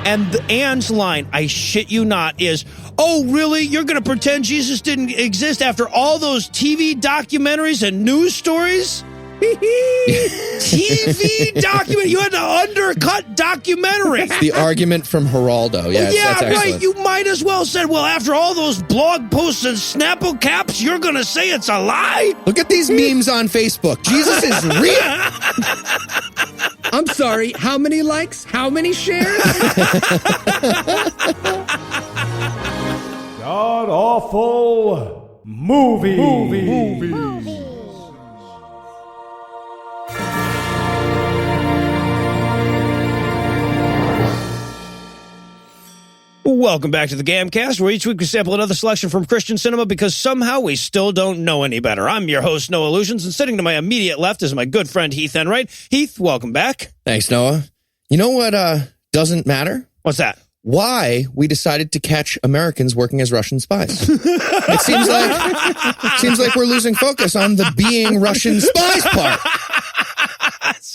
And Anne's line, I shit you not, is, oh, really? You're going to pretend Jesus didn't exist after all those TV documentaries and news stories? TV document. You had to undercut documentary. The argument from Geraldo. Yeah, that's right. You might as well said, well, after all those blog posts and Snapple caps, you're going to say it's a lie? Look at these memes on Facebook. Jesus is real. I'm sorry, how many likes? How many shares? God-awful movie. Welcome back to the Gamcast, where each week we sample another selection from Christian cinema because somehow we still don't know any better. I'm your host, Noah Lugeons, and sitting to my immediate left is my good friend, Heath Enwright. Heath, welcome back. Thanks, Noah. You know what doesn't matter? What's that? Why we decided to catch Americans working as Russian spies. It seems like we're losing focus on the being Russian spies part.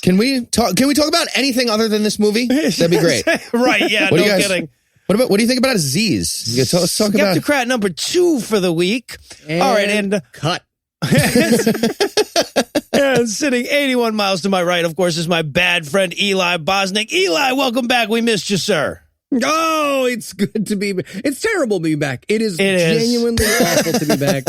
Can we talk about anything other than this movie? That'd be great. Right, yeah, no kidding. What do you think about Aziz? Let's talk about Skeptocrat number 2 for the week. And all right, and cut. And sitting 81 miles to my right, of course, is my bad friend Eli Bosnick. Eli, welcome back. We missed you, sir. Oh, it's good to be back. It's terrible to be back. It is genuinely awful to be back.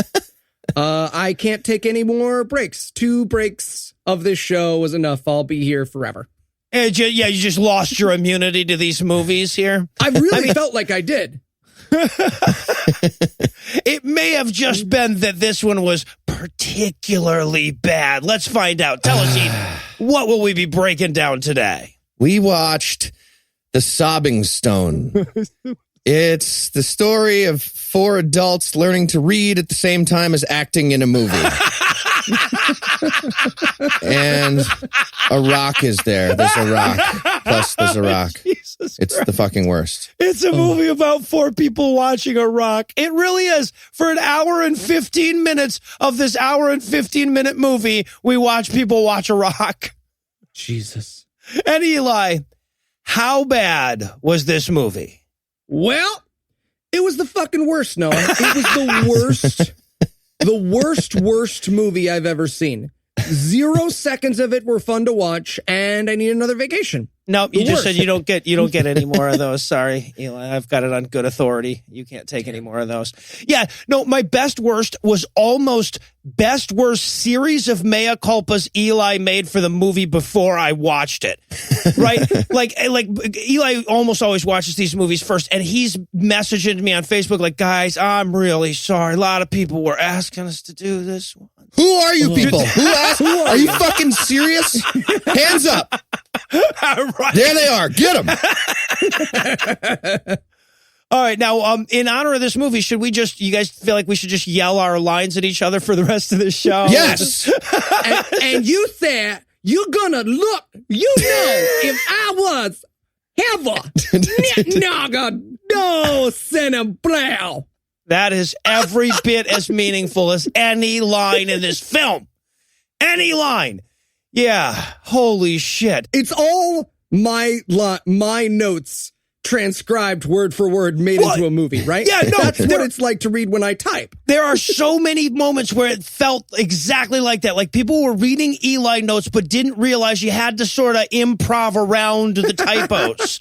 I can't take any more breaks. 2 breaks of this show was enough. I'll be here forever. You just lost your immunity to these movies here. I really felt like I did. It may have just been that this one was particularly bad. Let's find out. Tell us, Heath, what will we be breaking down today? We watched The Sobbing Stone. It's the story of 4 adults learning to read at the same time as acting in a movie. And a rock is there. There's a rock. Plus, there's a rock. It's the fucking worst. It's a movie about 4 people watching a rock. It really is. For an hour and 15 minutes of this hour and 15-minute movie, we watch people watch a rock. Jesus. And Eli, how bad was this movie? Well, it was the fucking worst, Noah. It was the worst movie I've ever seen. 0 seconds of it were fun to watch, and I need another vacation. No, you just said you don't get any more of those. Sorry, Eli. I've got it on good authority. You can't take any more of those. Yeah, no, my best worst was almost best worst series of mea culpas Eli made for the movie before I watched it. Right? like Eli almost always watches these movies first, and he's messaging me on Facebook like, guys, I'm really sorry. A lot of people were asking us to do this one. Who are you people? Who asked? Are you fucking serious? Hands up. Right. There they are. Get them. All right. Now, in honor of this movie, you guys feel like we should just yell our lines at each other for the rest of the show? Yes. and you said you're gonna look, if I was ever no Cinebrow. That is every bit as meaningful as any line in this film. Any line. Yeah. Holy shit. It's all my notes transcribed word for word made into a movie, right? Yeah, no. That's what it's like to read when I type. There are so many moments where it felt exactly like that. Like people were reading Eli notes but didn't realize you had to sort of improv around the typos.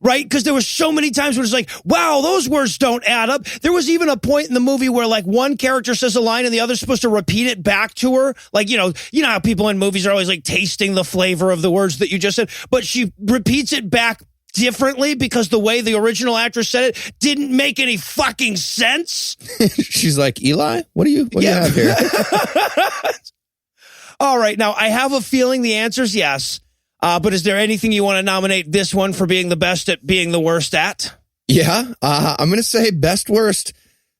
Right? Because there were so many times where it's like, wow, those words don't add up. There was even a point in the movie where like one character says a line and the other's supposed to repeat it back to her. Like, you know how people in movies are always like tasting the flavor of the words that you just said, but she repeats it back differently because the way the original actress said it didn't make any fucking sense. She's like, Eli, what do you have here? All right. Now, I have a feeling the answer is yes. But is there anything you want to nominate this one for being the best at being the worst at? Yeah, I'm going to say best worst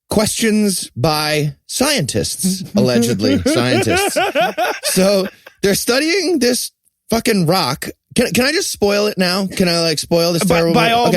questions by scientists, allegedly scientists. So they're studying this fucking rock. Can I just spoil it now? Can I spoil this? By all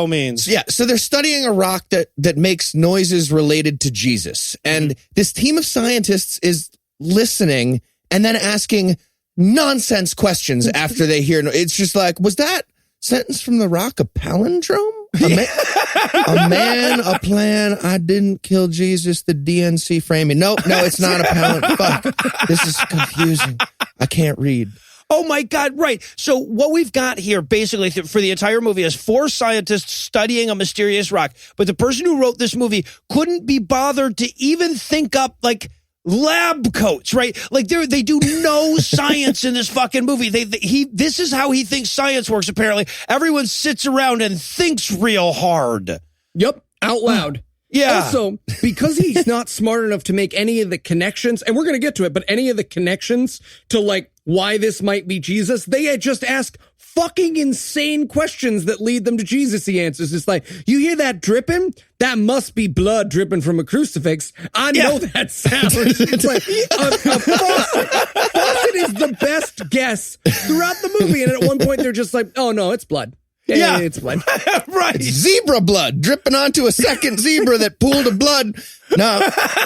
means. Yeah. So they're studying a rock that makes noises related to Jesus. And this team of scientists is listening and then asking nonsense questions after they hear. It's just like, was that Sentence from the Rock a palindrome? A man, a plan. I didn't kill Jesus. The DNC framing. No, it's not a palindrome. Fuck. This is confusing. I can't read. Oh my God, right. So what we've got here basically for the entire movie is 4 scientists studying a mysterious rock. But the person who wrote this movie couldn't be bothered to even think up like lab coats, right? Like they do no science in this fucking movie. This is how he thinks science works, apparently. Everyone sits around and thinks real hard. Yep, out loud. Yeah. Also, because he's not smart enough to make any of the connections, and we're going to get to it, but any of the connections to like why this might be Jesus, they had just asked fucking insane questions that lead them to Jesus. He answers. It's like, you hear that dripping? That must be blood dripping from a crucifix. I know that sound. It's like a faucet. Faucet is the best guess throughout the movie. And at one point, they're just like, oh no, it's blood. Yeah, it's blood. Right. It's zebra blood dripping onto a second zebra that pooled of blood. No. All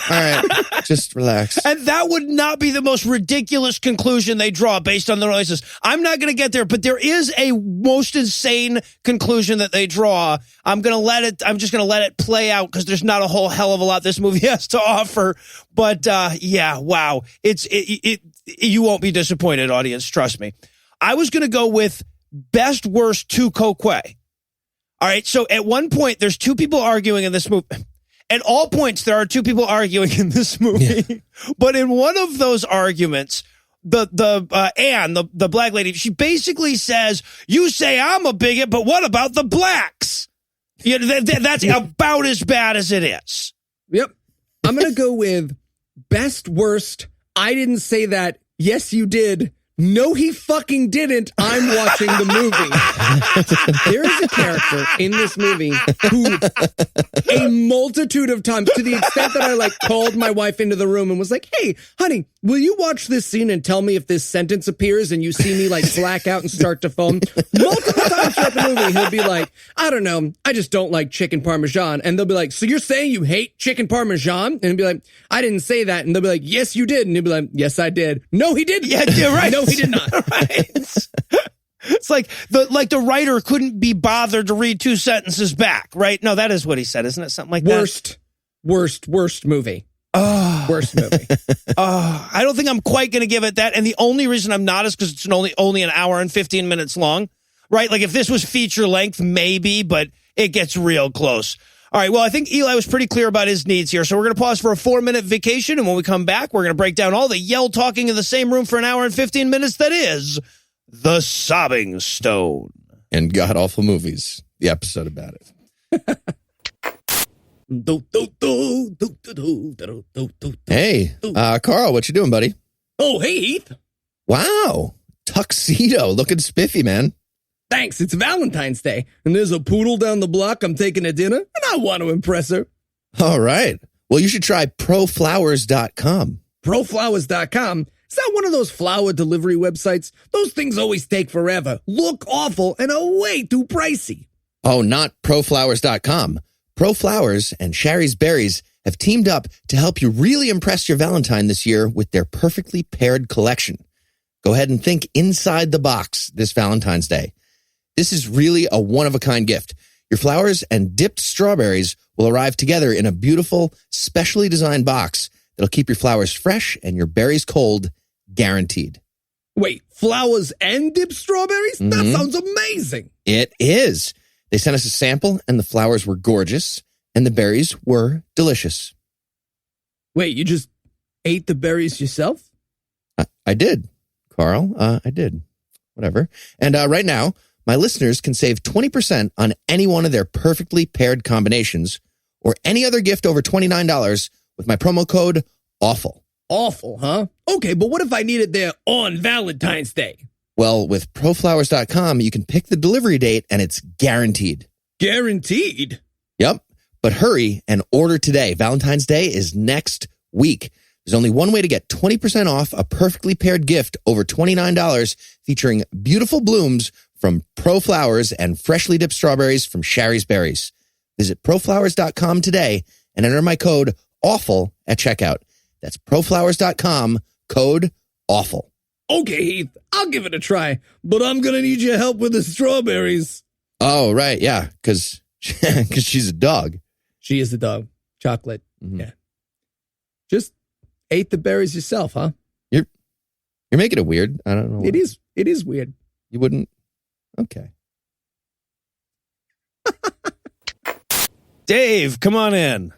right. Just relax. And that would not be the most ridiculous conclusion they draw based on the noises. I'm not going to get there, but there is a most insane conclusion that they draw. I'm just going to let it play out because there's not a whole hell of a lot this movie has to offer. But yeah, wow. You won't be disappointed, audience. Trust me. I was going to go with best worst to Kokwe. All right, so at one point, there's 2 people arguing in this movie. At all points, there are 2 people arguing in this movie. Yeah. But in one of those arguments, Anne, the black lady, she basically says, "You say I'm a bigot, but what about the blacks?" You know, that's about as bad as it is. Yep. I'm going to go with best worst. I didn't say that. Yes, you did. No, he fucking didn't. I'm watching the movie. There is a character in this movie who a multitude of times, to the extent that I like called my wife into the room and was like, "Hey, honey, will you watch this scene and tell me if this sentence appears?" And you see me like black out and start to foam. Multiple times throughout the movie, he'll be like, "I don't know, I just don't like chicken parmesan." And they'll be like, "So you're saying you hate chicken parmesan?" And he'll be like, "I didn't say that." And they'll be like, "Yes, you did." And he'll be like, "Yes, I did." No, he didn't. Yeah, you're right. No, he did not. Right. It's like the writer couldn't be bothered to read 2 sentences back, right? No, that is what he said, isn't it? Something like that. Worst movie. Oh. Worst movie. I don't think I'm quite going to give it that. And the only reason I'm not is because it's only an hour and 15 minutes long, right? Like if this was feature length, maybe, but it gets real close. All right, well, I think Eli was pretty clear about his needs here, so we're going to pause for a 4-minute vacation, and when we come back, we're going to break down all the yell talking in the same room for an hour and 15 minutes that is The Sobbing Stone. And God Awful Movies, the episode about it. Hey, Carl, what you doing, buddy? Oh, hey, Heath. Wow, tuxedo, looking spiffy, man. Thanks, it's Valentine's Day, and there's a poodle down the block I'm taking to dinner, and I want to impress her. All right. Well, you should try proflowers.com. Proflowers.com? Is that one of those flower delivery websites? Those things always take forever, look awful, and are way too pricey. Oh, not proflowers.com. ProFlowers and Sherry's Berries have teamed up to help you really impress your Valentine this year with their perfectly paired collection. Go ahead and think inside the box this Valentine's Day. This is really a one-of-a-kind gift. Your flowers and dipped strawberries will arrive together in a beautiful, specially designed box that'll keep your flowers fresh and your berries cold, guaranteed. Wait, flowers and dipped strawberries? Mm-hmm. That sounds amazing. It is. They sent us a sample, and the flowers were gorgeous, and the berries were delicious. Wait, you just ate the berries yourself? I did, Carl. I did. Whatever. And right now, my listeners can save 20% on any one of their perfectly paired combinations or any other gift over $29 with my promo code AWFUL. Awful, huh? Okay, but what if I need it there on Valentine's Day? Well, with proflowers.com, you can pick the delivery date and it's guaranteed. Guaranteed? Yep. But hurry and order today. Valentine's Day is next week. There's only one way to get 20% off a perfectly paired gift over $29 featuring beautiful blooms from ProFlowers and freshly dipped strawberries from Sherry's Berries. Visit proflowers.com today and enter my code AWFUL at checkout. That's proflowers.com, code AWFUL. Okay, Heath, I'll give it a try, but I'm going to need your help with the strawberries. Oh, right. Yeah. Because she's a dog. She is the dog. Chocolate. Mm-hmm. Yeah. Just ate the berries yourself, huh? You're making it weird. I don't know. It is. It is weird. You wouldn't? Okay. Dave, come on in.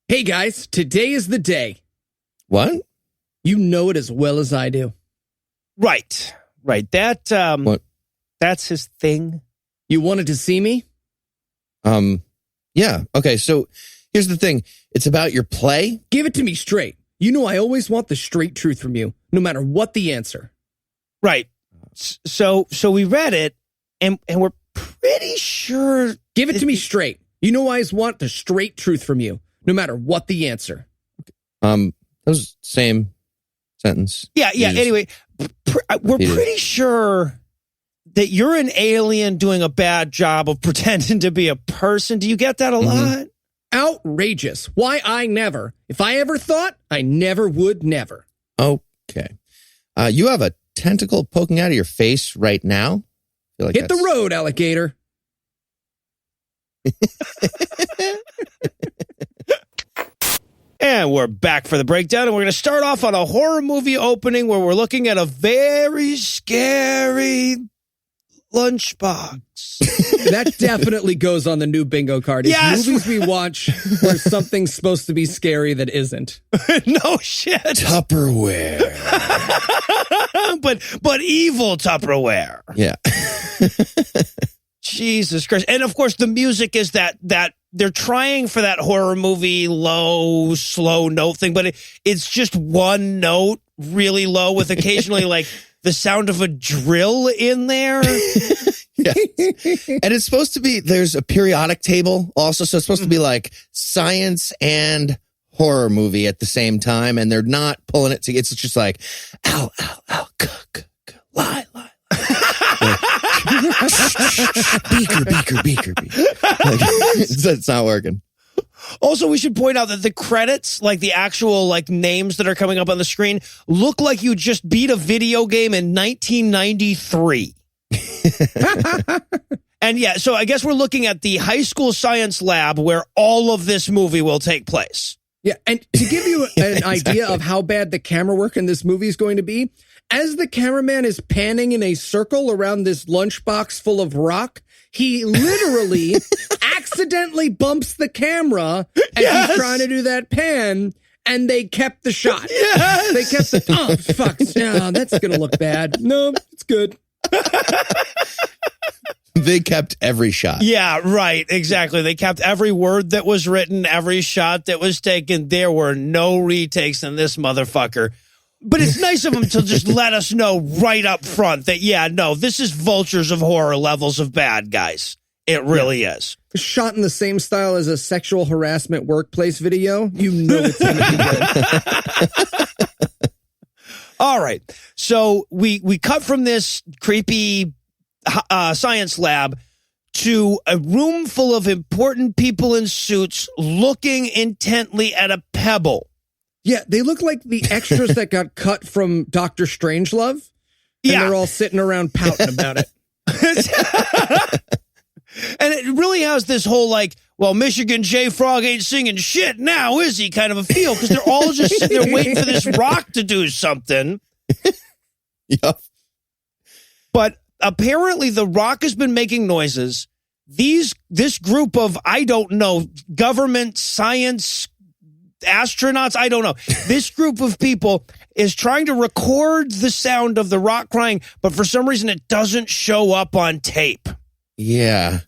Hey, guys, today is the day. What? You know it as well as I do. Right. That, What? that's his thing. You wanted to see me? Yeah. Okay. So here's the thing. It's about your play. Give it to me straight. You know I always want the straight truth from you, no matter what the answer. Right. So we read it, and we're pretty sure. Give it to me straight. You know I always want the straight truth from you, no matter what the answer. That was same sentence. Yeah. Anyway, we're pretty sure that you're an alien doing a bad job of pretending to be a person. Do you get that a lot? Outrageous. Why I never. If I ever thought, I never would never. Okay. You have a tentacle poking out of your face right now. I feel like Hit the road, alligator. And we're back for the breakdown, and we're going to start off on a horror movie opening where we're looking at a very scary lunchbox. That definitely goes on the new bingo card. It's Yes. movies we watch where something's supposed to be scary that isn't. No shit. Tupperware. but evil Tupperware. Yeah. Jesus Christ. And of course the music is that they're trying for that horror movie low, slow note thing, but it's just one note really low with occasionally like the sound of a drill in there. Yeah. And it's supposed to be, there's a periodic table also. So it's supposed to be like science and horror movie at the same time. And they're not pulling it together. It's just like, ow, lie. Beaker. Like, it's not working. Also, we should point out that the credits, like the actual like names that are coming up on the screen, look like you just beat a video game in 1993. And yeah, so I guess we're looking at the high school science lab where all of this movie will take place. Yeah, and to give you an idea of how bad the camera work in this movie is going to be, as the cameraman is panning in a circle around this lunchbox full of rock, he literally accidentally bumps the camera as he's trying to do that pan, and they kept the shot. Yes! They kept the, oh, fuck, no, that's going to look bad. No, it's good. They kept every shot. Yeah, right. Exactly. They kept every word that was written, every shot that was taken. There were no retakes in this motherfucker. But it's nice of them to just let us know right up front that, yeah, no, this is Vultures of Horror levels of bad, guys. It really is. Shot in the same style as a sexual harassment workplace video. You know it's going to be good. All right. So we cut from this creepy science lab to a room full of important people in suits looking intently at a pebble. Yeah, they look like the extras that got cut from Dr. Strangelove. And they're all sitting around pouting about it. And it really has this whole like, well, Michigan J. Frog ain't singing shit now, is he? Kind of a feel, because they're all just sitting there waiting for this rock to do something. Yep. But apparently the rock has been making noises. This group of, I don't know, government, science, astronauts, I don't know. This group of people is trying to record the sound of the rock crying, but for some reason it doesn't show up on tape. Yeah.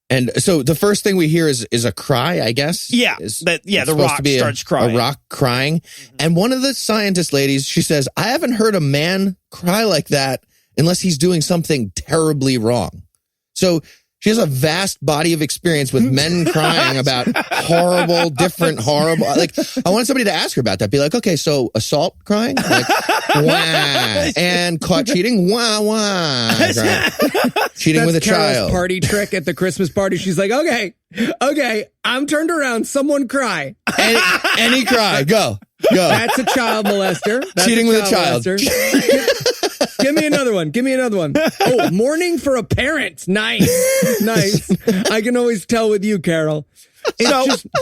And so the first thing we hear is a cry, I guess. Yeah. The rock starts crying. A rock crying. Mm-hmm. And one of the scientist ladies, she says, I haven't heard a man cry like that unless he's doing something terribly wrong. So she has a vast body of experience with men crying about horrible. Like, I want somebody to ask her about that. Be like, okay, so assault crying? Like, wah. And caught cheating? Wah, wah. Crying. Cheating with a Carol's child. Party trick at the Christmas party. She's like, okay, I'm turned around. Someone cry. Any cry. Go. That's a child molester. That's Cheating with a child. Give me another one. Oh, mourning for a parent. Nice. I can always tell with you, Carol.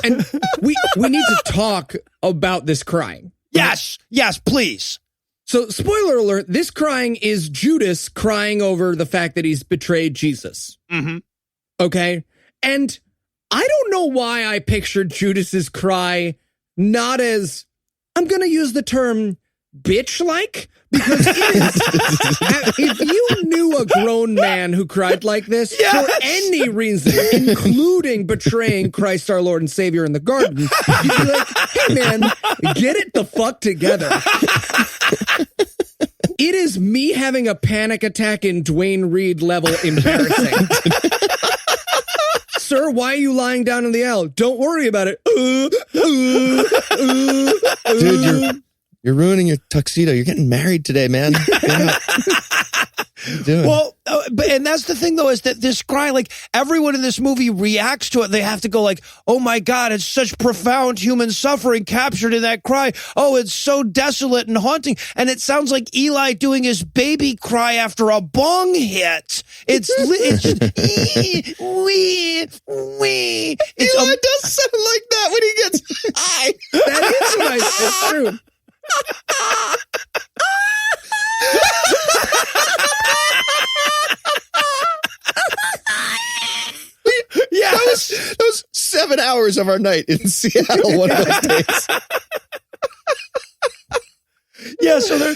And we need to talk about this crying. Yes, please. So, spoiler alert, this crying is Judas crying over the fact that he's betrayed Jesus. Mm-hmm. Okay? And I don't know why I pictured Judas's cry not as, I'm going to use the term bitch-like, because it is, if you knew a grown man who cried like this for any reason, including betraying Christ our Lord and Savior in the garden, you'd be like, hey man, get it the fuck together. It is me having a panic attack in Dwayne Reed level embarrassing. Sir, why are you lying down in the aisle? Don't worry about it. Dude, you're ruining your tuxedo. You're getting married today, man. Well, and that's the thing, though, is that this cry, like, everyone in this movie reacts to it. They have to go like, oh, my God, it's such profound human suffering captured in that cry. Oh, it's so desolate and haunting. And it sounds like Eli doing his baby cry after a bong hit. It's just, wee. Eli does sound like that when he gets high. That is nice. It's true. Yeah, that was 7 hours of our night in Seattle one of those days. Yeah, so there,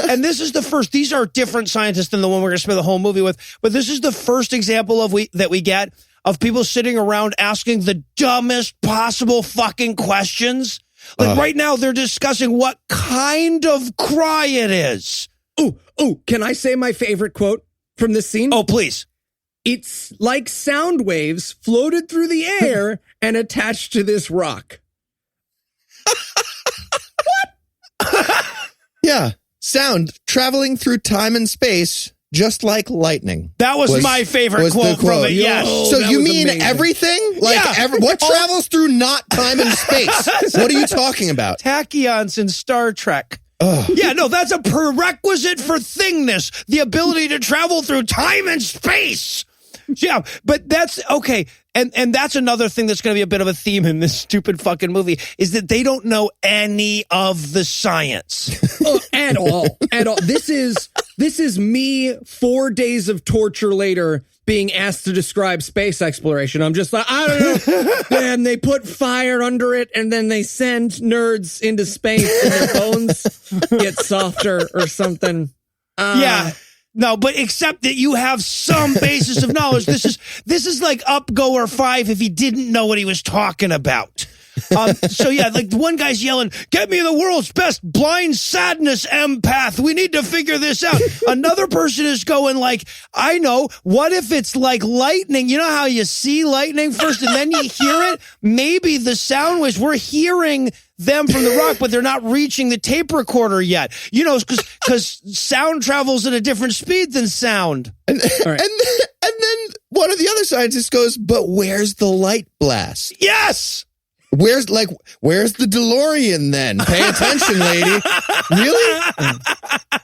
and this is the first. These are different scientists than the one we're going to spend the whole movie with, but this is the first example that we get of people sitting around asking the dumbest possible fucking questions. Like right now, they're discussing what kind of cry it is. Oh, can I say my favorite quote from this scene? Oh, please. It's like sound waves floated through the air and attached to this rock. What? Yeah, sound traveling through time and space, just like lightning. That was my favorite quote from it. Yes. So you mean amazing. Everything? Like what travels through not time and space? What are you talking about? Tachyons in Star Trek. Yeah, no, that's a prerequisite for thingness. The ability to travel through time and space. Yeah, but that's okay. And that's another thing that's going to be a bit of a theme in this stupid fucking movie is that they don't know any of the science. At all. This is me 4 days of torture later being asked to describe space exploration. I'm just like, I don't know. And they put fire under it and then they send nerds into space and their bones get softer or something. Yeah. No, but except that you have some basis of knowledge. This is like Upgoer 5 if he didn't know what he was talking about. So yeah, like the one guy's yelling, "Get me the world's best blind sadness empath. We need to figure this out." Another person is going like, "I know. What if it's like lightning? You know how you see lightning first and then you hear it? Maybe the sound waves, we're hearing them from the rock, but they're not reaching the tape recorder yet. You know, because sound travels at a different speed than sound." And then one of the other scientists goes, "But where's the light blast?" Yes. Where's the DeLorean then? Pay attention, lady. Really?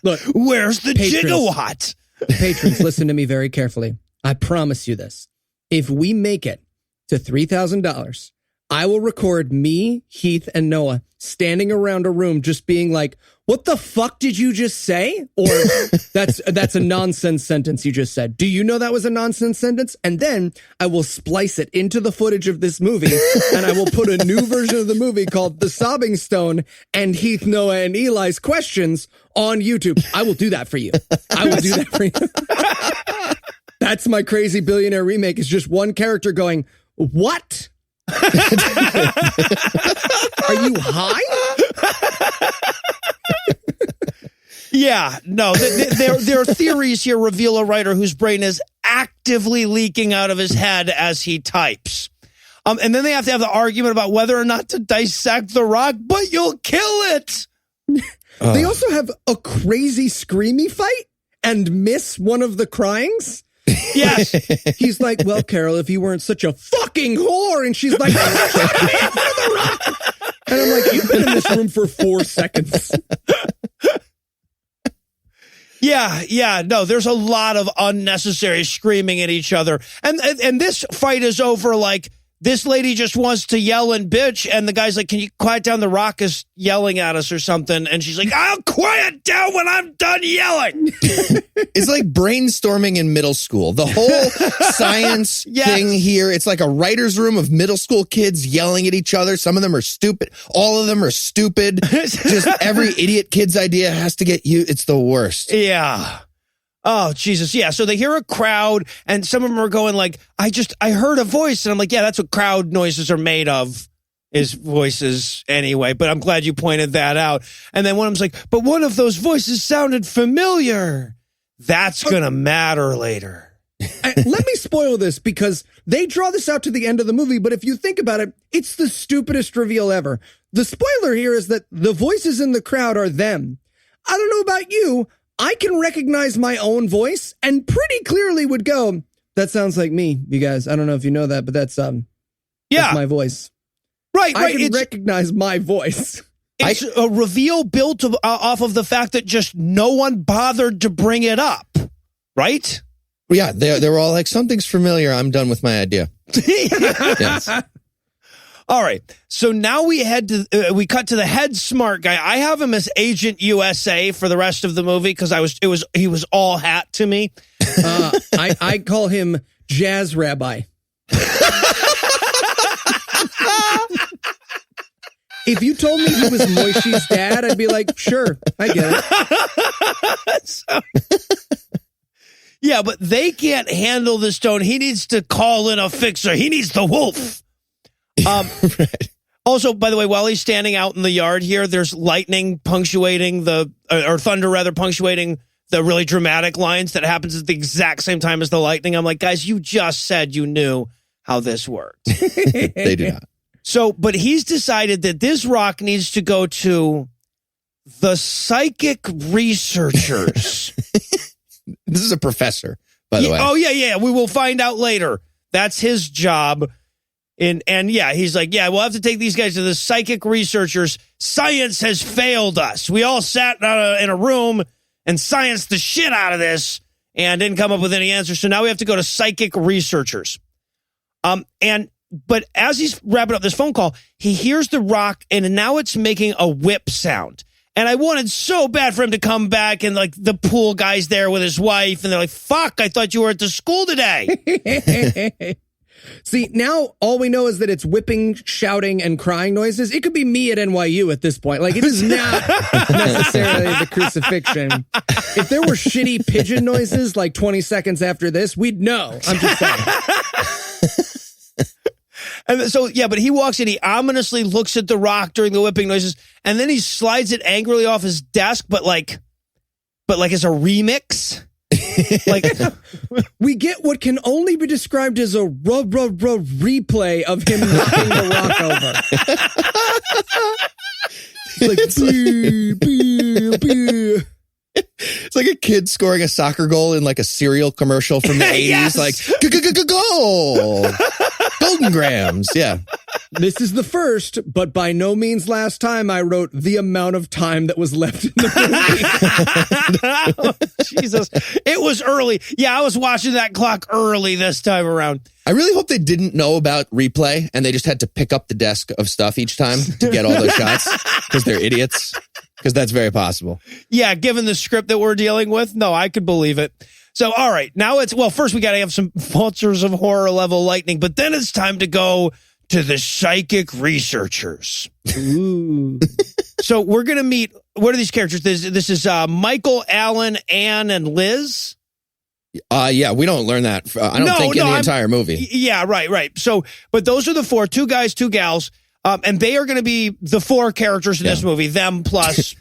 Look, where's the gigawatt? Patrons, listen to me very carefully. I promise you this. If we make it to $3,000, I will record me, Heath, and Noah standing around a room just being like, "What the fuck did you just say?" Or that's a nonsense sentence you just said. Do you know that was a nonsense sentence? And then I will splice it into the footage of this movie and I will put a new version of the movie called The Sobbing Stone and Heath, Noah, and Eli's Questions on YouTube. I will do that for you. I will do that for you. That's my crazy billionaire remake, is just one character going, "What? Are you high?" Yeah, no, their theories here reveal a writer whose brain is actively leaking out of his head as he types. And then they have to have the argument about whether or not to dissect the rock, but you'll kill it. They also have a crazy screamy fight and miss one of the cryings. Yes. He's like, "Well, Carol, if you weren't such a fucking whore," and she's like, "Shut me in front of the rock." And I'm like, "You've been in this room for 4 seconds." Yeah. No, there's a lot of unnecessary screaming at each other. And this fight is over like, this lady just wants to yell and bitch, and the guy's like, can you quiet down? The Rock is yelling at us or something. And she's like, I'll quiet down when I'm done yelling. It's like brainstorming in middle school. The whole science thing here, it's like a writer's room of middle school kids yelling at each other. Some of them are stupid. All of them are stupid. Just every idiot kid's idea has to get you. It's the worst. Yeah. Oh, Jesus. Yeah. So they hear a crowd and some of them are going like, I heard a voice. And I'm like, yeah, that's what crowd noises are made of, is voices anyway. But I'm glad you pointed that out. And then one of them's like, but one of those voices sounded familiar. That's going to matter later. Let me spoil this because they draw this out to the end of the movie. But if you think about it, it's the stupidest reveal ever. The spoiler here is that the voices in the crowd are them. I don't know about you. I can recognize my own voice and pretty clearly would go, that sounds like me, you guys. I don't know if you know that, but that's my voice. Right. I can recognize my voice. It's a reveal built off of the fact that just no one bothered to bring it up, right? Yeah, they were all like, something's familiar. I'm done with my idea. Yes. All right. So now we cut to the head smart guy. I have him as Agent USA for the rest of the movie because he was all hat to me. I call him Jazz Rabbi. If you told me he was Moishi's dad, I'd be like, sure, I get it. Yeah, but they can't handle the stone. He needs to call in a fixer. He needs the wolf. Right. Also, by the way, while he's standing out in the yard here, there's lightning punctuating or thunder rather punctuating the really dramatic lines that happens at the exact same time as the lightning. I'm like, guys, you just said you knew how this worked. They do not. So, but he's decided that this rock needs to go to the psychic researchers. This is a professor, by the way. Oh, yeah. We will find out later. That's his job. And he's like, yeah, we'll have to take these guys to the psychic researchers. Science has failed us. We all sat in a room and scienced the shit out of this and didn't come up with any answers. So now we have to go to psychic researchers. But as he's wrapping up this phone call, he hears the rock and now it's making a whip sound. And I wanted so bad for him to come back and like the pool guy's there with his wife. And they're like, fuck, I thought you were at the school today. See, now all we know is that it's whipping, shouting, and crying noises. It could be me at NYU at this point. Like, it is not necessarily the crucifixion. If there were shitty pigeon noises like 20 seconds after this, we'd know. I'm just saying. And so, yeah, but he walks in, he ominously looks at the rock during the whipping noises, and then he slides it angrily off his desk, but like as a remix. Like, we get what can only be described as a replay of him knocking the rock over. It's like a kid scoring a soccer goal in like a cereal commercial from the 80s. Yes! Like, goal! Golden Grams, yeah. This is the first, but by no means last time I wrote the amount of time that was left in the movie. Oh, Jesus. It was early. Yeah, I was watching that clock early this time around. I really hope they didn't know about replay and they just had to pick up the desk of stuff each time to get all those shots because they're idiots. Because that's very possible. Yeah, given the script that we're dealing with, no, I could believe it. So, all right, now first we got to have some vultures of horror level lightning, but then it's time to go to the psychic researchers. Ooh. So we're going to meet, what are these characters? This is Michael, Alan, Anne, and Liz. Yeah, we don't learn that. I don't think in the entire movie. Yeah, right. So, but those are the four, 2 guys, 2 gals. And they are going to be the 4 characters in this movie, them plus.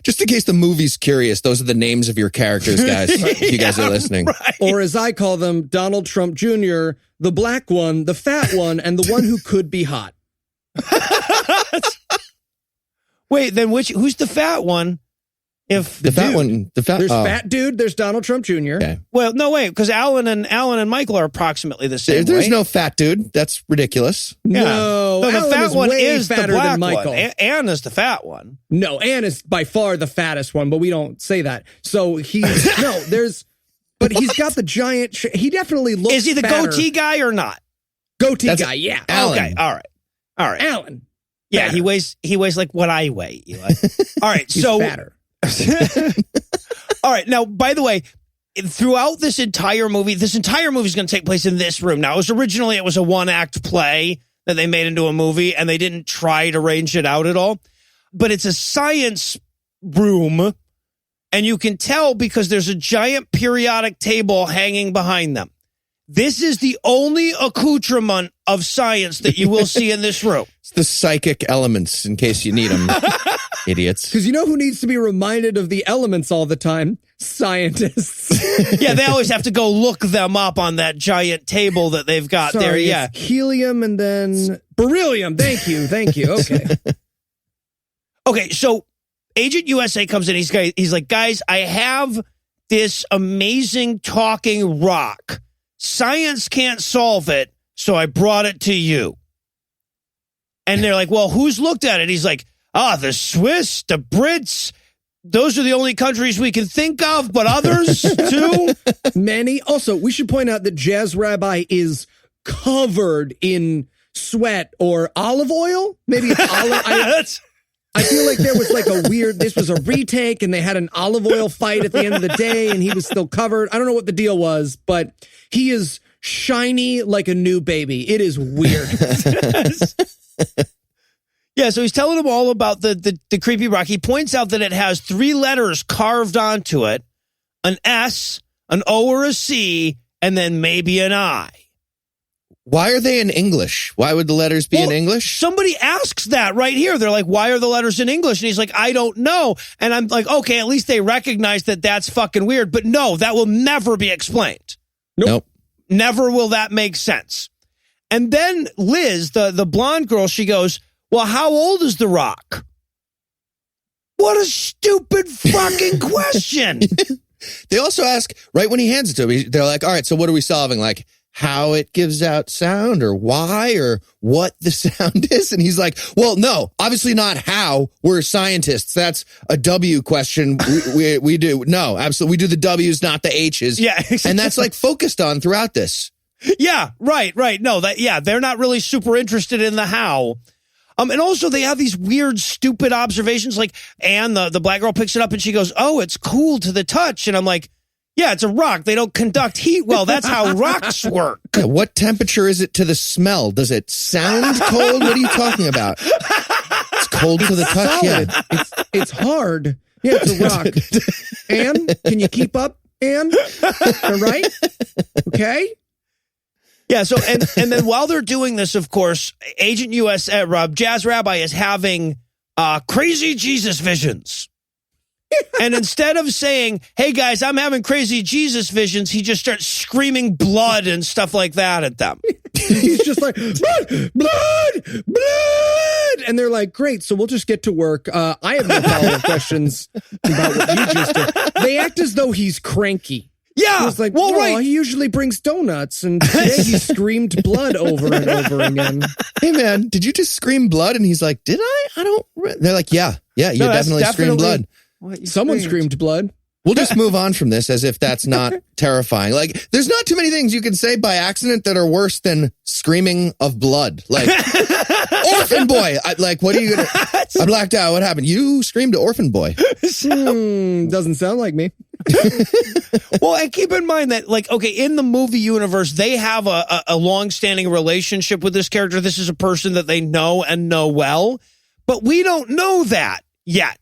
Just in case the movie's curious, those are the names of your characters, guys. If you guys are listening. Right. Or as I call them, Donald Trump Jr., the black one, the fat one, and the one who could be hot. Wait, then who's the fat one? If The fat one. There's fat dude. There's Donald Trump Jr. Okay. Well, no, wait, because Alan and Michael are approximately the same. There's right? no fat dude. That's ridiculous. Yeah. No, the Alan fat one way is the fatter black than Michael. one. Ann is the fat one. No, Ann is by far the fattest one, but we don't say that. So but he's got the giant. He definitely looks. Is he the fatter. goatee guy or not? Goatee guy? Yeah. Alan. Okay, all right. Alan. Yeah, Fatter. he weighs like what I weigh, Eli. All right, He's so fatter. all right. Now, by the way, throughout this entire movie is going to take place in this room. Now, it was a one-act play that they made into a movie, and they didn't try to arrange it out at all. But it's a science room, and you can tell because there's a giant periodic table hanging behind them. This is the only accoutrement of science that you will see in this room. It's the psychic elements in case you need them. Idiots. Because you know who needs to be reminded of the elements all the time? Scientists. Yeah, they always have to go look them up on that giant table that they've got there. Yeah. It's helium and then beryllium. Thank you. Okay. Okay, so Agent USA comes in. He's like, guys, I have this amazing talking rock. Science can't solve it, so I brought it to you. And they're like, well, who's looked at it? He's like, the Swiss, the Brits. Those are the only countries we can think of, but others too. Many. Also, we should point out that Jazz Rabbi is covered in sweat or olive oil. Maybe it's olive. I feel like there was like this was a retake and they had an olive oil fight at the end of the day and he was still covered. I don't know what the deal was, but he is shiny like a new baby. It is weird. Yeah, so he's telling them all about the creepy rock. He points out that it has 3 letters carved onto it, an S, an O or a C, and then maybe an I. Why are they in English? Why would the letters be in English? Somebody asks that right here. They're like, why are the letters in English? And he's like, I don't know. And I'm like, okay, at least they recognize that that's fucking weird. But no, that will never be explained. Nope. Never will that make sense. And then Liz, the blonde girl, she goes, well, how old is the rock? What a stupid fucking question. They also ask, right when he hands it to him, they're like, all right, so what are we solving? Like, how it gives out sound or why or what the sound is? And he's like, well, no, obviously not how. We're scientists. That's a W question. We do. No, absolutely. We do the W's, not the H's. Yeah. And that's like focused on throughout this. Yeah, right. No, they're not really super interested in the how. And also they have these weird, stupid observations. Like Anne, the black girl, picks it up and she goes, oh, it's cool to the touch. And I'm like, yeah, it's a rock. They don't conduct heat well. That's how rocks work. Yeah, what temperature is it to the smell? Does it sound cold? What are you talking about? It's cold to the touch. Solid. Yeah, it's hard. Yeah, it's a rock. Anne, can you keep up, Anne? All right? Okay? Yeah, so and then while they're doing this, of course, Agent US Jazz Rabbi is having crazy Jesus visions. And instead of saying, hey guys, I'm having crazy Jesus visions, he just starts screaming blood and stuff like that at them. He's just like, blood. And they're like, great, so we'll just get to work. I have no follow-up questions about what you just did. They act as though he's cranky. Yeah. It's like, well, right. He usually brings donuts, and today he screamed blood over and over again. Hey, man, did you just scream blood? And he's like, did I? I don't. They're like, yeah, you definitely screamed blood. Someone screamed blood. We'll just move on from this as if that's not terrifying. Like, there's not too many things you can say by accident that are worse than screaming of blood. Like, orphan boy. What are you going to... I blacked out. What happened? You screamed orphan boy. Doesn't sound like me. Well, and keep in mind that, in the movie universe, they have a long-standing relationship with this character. This is a person that they know and know well. But we don't know that yet.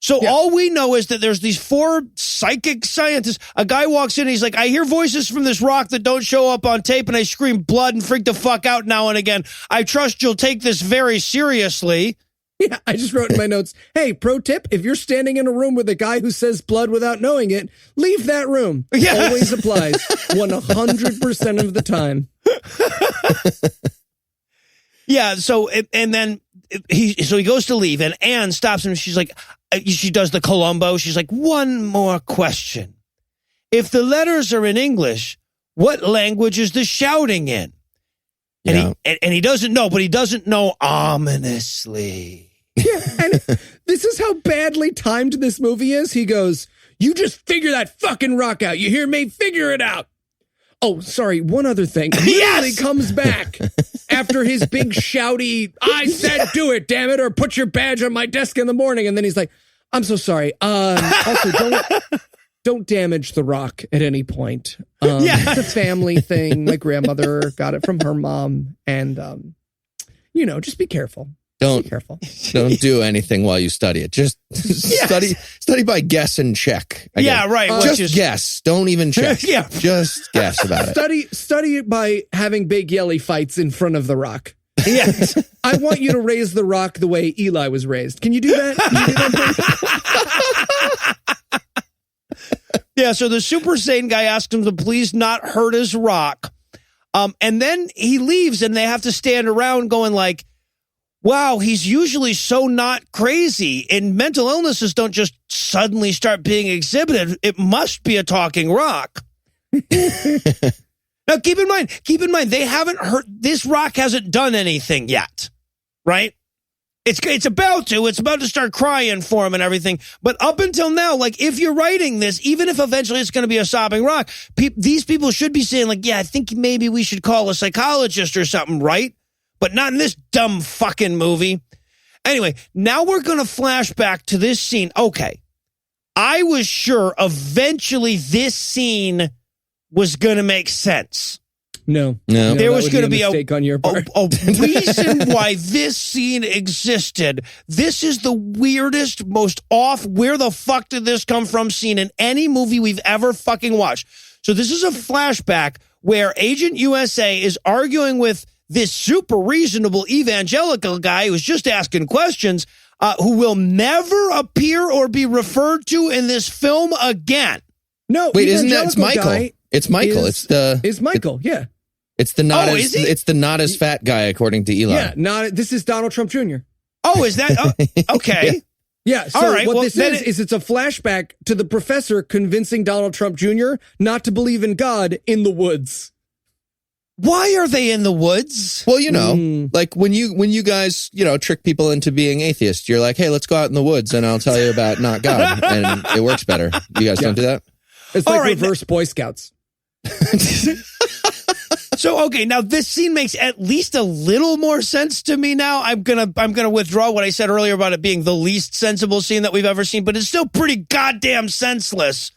So all we know is that there's these 4 psychic scientists. A guy walks in and he's like, I hear voices from this rock that don't show up on tape and I scream blood and freak the fuck out now and again. I trust you'll take this very seriously. Yeah, I just wrote in my notes, hey, pro tip, if you're standing in a room with a guy who says blood without knowing it, leave that room. Yeah. Always applies 100% of the time. Yeah, so, and then he goes to leave and Anne stops him. She's like, she does the Columbo. She's like, one more question. If the letters are in English, what language is the shouting in? And he doesn't know, but he doesn't know ominously. Yeah, and this is how badly timed this movie is. He goes, you just figure that fucking rock out. You hear me? Figure it out. Oh, sorry, one other thing. He comes back after his big shouty, I said do it, damn it, or put your badge on my desk in the morning. And then he's like, I'm so sorry. Also, don't damage the rock at any point. It's a family thing. My grandmother got it from her mom. And, just be careful. Don't do anything while you study it. Just study by guess and check. Right. Just guess. Don't even check. Just guess about it. Study it by having big yelly fights in front of the rock. Yes. I want you to raise the rock the way Eli was raised. Can you do that? Yeah, so the Super Saiyan guy asks him to please not hurt his rock. And then he leaves and they have to stand around going like, wow, he's usually so not crazy. And mental illnesses don't just suddenly start being exhibited. It must be a talking rock. Now, keep in mind, they haven't heard, this rock hasn't done anything yet, right? It's about to start crying for him and everything. But up until now, like, if you're writing this, even if eventually it's going to be a sobbing rock, these people should be saying like, yeah, I think maybe we should call a psychologist or something, right? But not in this dumb fucking movie. Anyway, now we're going to flash back to this scene. Okay. I was sure eventually this scene was going to make sense. No. There was going to be a mistake on your part. A reason why this scene existed. This is the weirdest, most off, where the fuck did this come from scene in any movie we've ever fucking watched. So this is a flashback where Agent USA is arguing with this super reasonable evangelical guy who's just asking questions, who will never appear or be referred to in this film again. No, wait, isn't that it's Michael? It's Michael. It's Michael. Yeah. It's the not as fat guy, according to Eli. Yeah, this is Donald Trump Jr. Oh, is that okay? Yeah. So all right. What this is it's a flashback to the professor convincing Donald Trump Jr. not to believe in God in the woods. Why are they in the woods? Well, like when you guys, trick people into being atheists, you're like, hey, let's go out in the woods and I'll tell you about not God. And it works better. You guys don't do that? It's like reverse Boy Scouts. So, okay, now this scene makes at least a little more sense to me now. I'm gonna withdraw what I said earlier about it being the least sensible scene that we've ever seen, but it's still pretty goddamn senseless.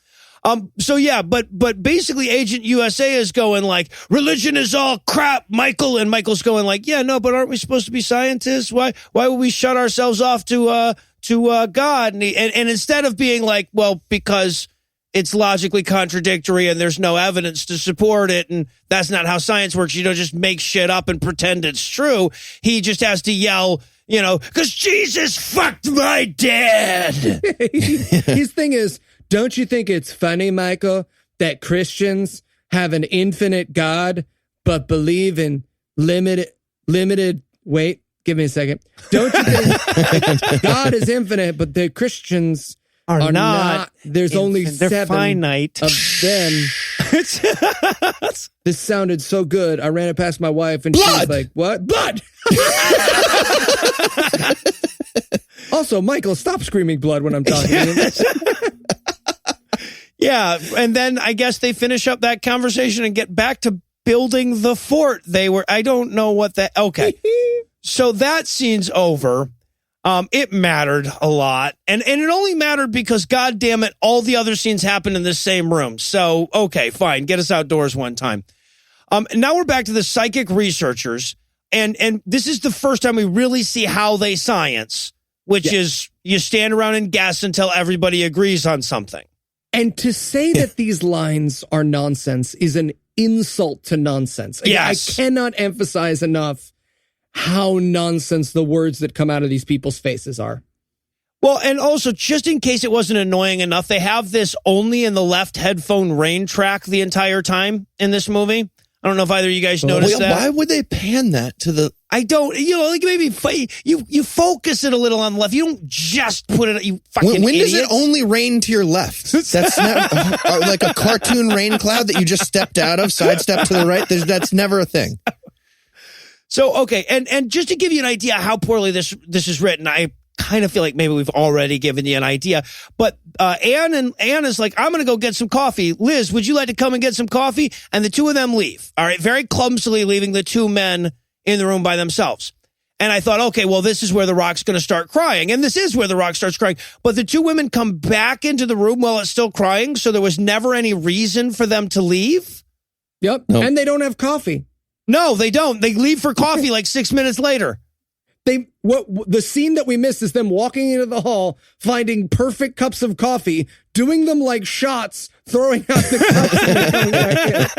So yeah, but basically Agent USA is going like, religion is all crap, Michael, and Michael's going like, yeah, no, but aren't we supposed to be scientists? Why would we shut ourselves off to God? And instead of being like, well, because it's logically contradictory and there's no evidence to support it, and that's not how science works. You don't just make shit up and pretend it's true. He just has to yell, because Jesus fucked my dad. His thing is, don't you think it's funny, Michael, that Christians have an infinite God, but believe in limited, wait, give me a second. Don't you think God is infinite, but the Christians are not. There's only they're 7 finite of them. This sounded so good. I ran it past my wife and she was like, what? Blood! Also, Michael, stop screaming blood when I'm talking to you. Yeah, and then I guess they finish up that conversation and get back to building the fort. I don't know what that, okay. So that scene's over. It mattered a lot. And it only mattered because, God damn it, all the other scenes happened in the same room. So, okay, fine. Get us outdoors one time. Now we're back to the psychic researchers. And this is the first time we really see how they science, which is you stand around and guess until everybody agrees on something. And to say that these lines are nonsense is an insult to nonsense. Yes. I cannot emphasize enough how nonsense the words that come out of these people's faces are. Well, and also, just in case it wasn't annoying enough, they have this only in the left headphone rain track the entire time in this movie. I don't know if either of you guys noticed that. Why would they pan that to the... I don't, like maybe you focus it a little on the left. You don't just put it, you fucking When does idiot. it only rain to your left? That's not like a cartoon rain cloud that you just stepped out of, sidestep to the right. That's never a thing. So, okay. And just to give you an idea how poorly this is written, I kind of feel like maybe we've already given you an idea, but Anne is like, I'm going to go get some coffee. Liz, would you like to come and get some coffee? And the two of them leave. All right. Very clumsily leaving the two men in the room by themselves. And I thought, okay, well, this is where the Rock's going to start crying. And this is where the Rock starts crying. But the two women come back into the room while it's still crying. So there was never any reason for them to leave. Yep. Nope. And they don't have coffee. No, they don't. They leave for coffee like 6 minutes later. The scene that we missed is them walking into the hall, finding perfect cups of coffee, doing them like shots, throwing out the cups and coming back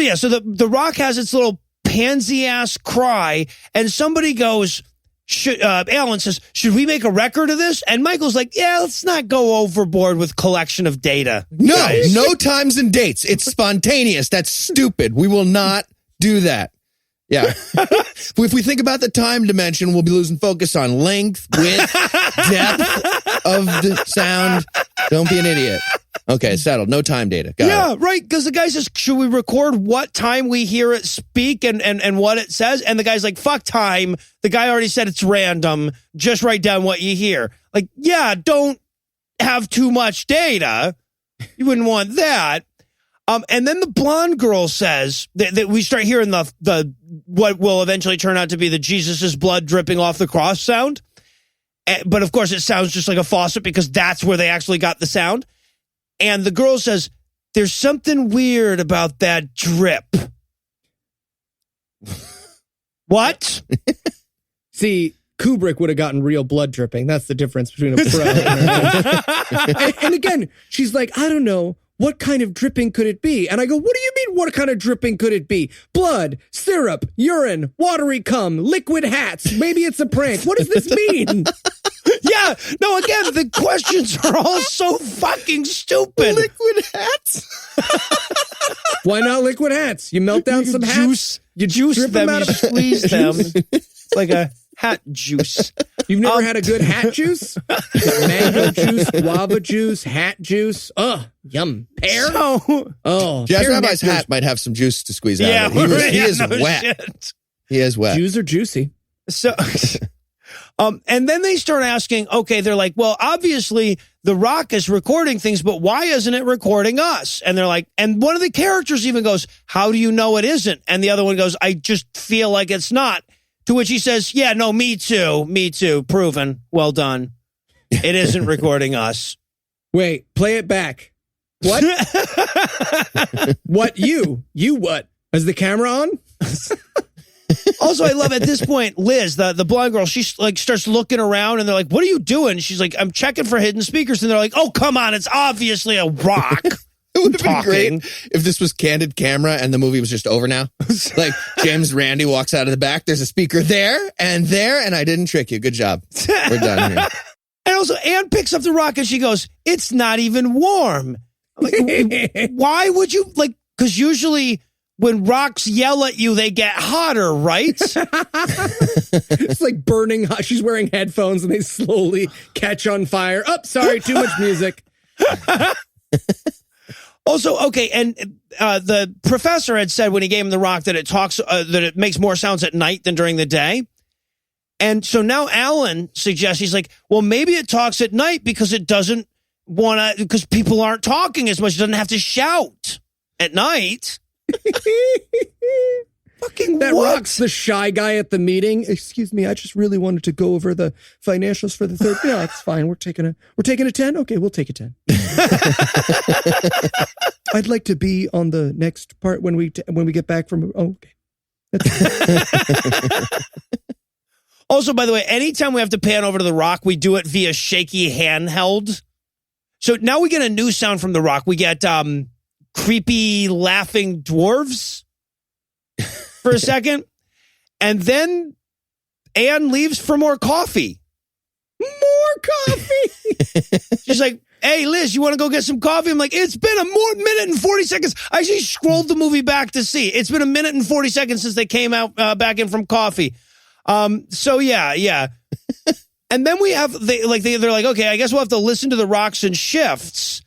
in. So the Rock has its little pansy ass cry, and somebody goes, Alan says, should we make a record of this? And Michael's like, yeah, let's not go overboard with collection of data. No, guys. no times and dates. It's spontaneous. That's stupid. We will not do that. Yeah. If we think about the time dimension, we'll be losing focus on length, width, depth of the sound. Don't be an idiot. Okay, settled. No time data. Got it. Right. Because the guy says, should we record what time we hear it speak and what it says? And the guy's like, fuck time. The guy already said it's random. Just write down what you hear. Like, yeah, don't have too much data. You wouldn't want that. And then the blonde girl says that we start hearing the what will eventually turn out to be the Jesus's blood dripping off the cross sound. But of course, it sounds just like a faucet because that's where they actually got the sound. And the girl says, there's something weird about that drip. What? See, Kubrick would have gotten real blood dripping. That's the difference between a pro and again, she's like, I don't know. What kind of dripping could it be? And I go, what do you mean, what kind of dripping could it be? Blood, syrup, urine, watery cum, liquid hats. Maybe it's a prank. What does this mean? Yeah. No, again, the questions are all so fucking stupid. Liquid hats? Why not liquid hats? You melt down some hats. You juice drip them, them out you of- squeeze them. It's like a hat juice. You've never had a good hat juice? Mango juice, guava juice, hat juice. Ugh, yum. Pear? So, Jazz pear Rabbi's nectar. hat might have some juice to squeeze out yeah, of it. He is no wet. shit. He is wet. Jews are juicy. So, and then they start asking, okay, they're like, well, obviously the Rock is recording things, but why isn't it recording us? And they're like, and one of the characters even goes, how do you know it isn't? And the other one goes, I just feel like it's not. To which he says, yeah, no, me too. Proven. Well done. It isn't recording us. Wait, play it back. What? What you? You what? Is the camera on? Also, I love at this point, Liz, the blonde girl, she like starts looking around and they're like, what are you doing? She's like, I'm checking for hidden speakers. And they're like, oh, come on. It's obviously a rock. It would have been talking. great if this was candid camera and the movie was just over now. Like James Randi walks out of the back. There's a speaker there, and I didn't trick you. Good job. We're done here. And also, Anne picks up the rock and she goes, it's not even warm. Like, why would you, like, because usually when rocks yell at you, they get hotter, right? It's like burning hot. She's wearing headphones and they slowly catch on fire. Oh, sorry, too much music. Also, okay, and the professor had said when he gave him the rock that it talks, that it makes more sounds at night than during the day. And so now Alan suggests, he's like, well, maybe it talks at night because it doesn't want to, because people aren't talking as much. It doesn't have to shout at night. Fucking That what? Rock's the shy guy at the meeting. Excuse me, I just really wanted to go over the financials for the third. Yeah, it's fine. We're taking a 10. Okay, we'll take a 10. I'd like to be on the next part when we get back from. Oh, okay. Also, by the way, anytime we have to pan over to the Rock, we do it via shaky handheld. So now we get a new sound from the Rock. We get creepy laughing dwarves for a second. And then Anne leaves for more coffee. More coffee. She's like, hey, Liz, you want to go get some coffee? I'm like, it's been a minute and 40 seconds. I actually scrolled the movie back to see. It's been a minute and 40 seconds since they came out back in from coffee. So yeah. And then we have, they're like, okay, I guess we'll have to listen to the rocks and shifts.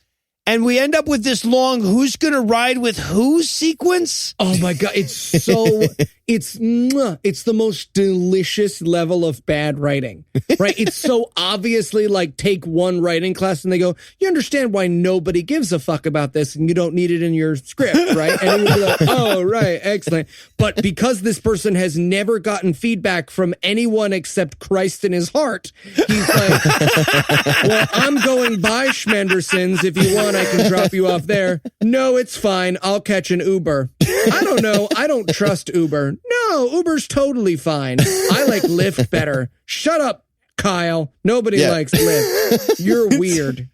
And we end up with this long who's going to ride with who sequence. Oh my God. It's so, it's the most delicious level of bad writing, right? It's so obviously like take one writing class and they go, you understand why nobody gives a fuck about this and you don't need it in your script, right? And it would be like, oh, right. Excellent. But because this person has never gotten feedback from anyone except Christ in his heart, he's like, well, I'm going by Schmenderson's. If you want, I can drop you off there. No, it's fine. I'll catch an Uber. I don't know. I don't trust Uber. No, Uber's totally fine. I like Lyft better. Shut up, Kyle. Nobody likes Lyft. You're weird.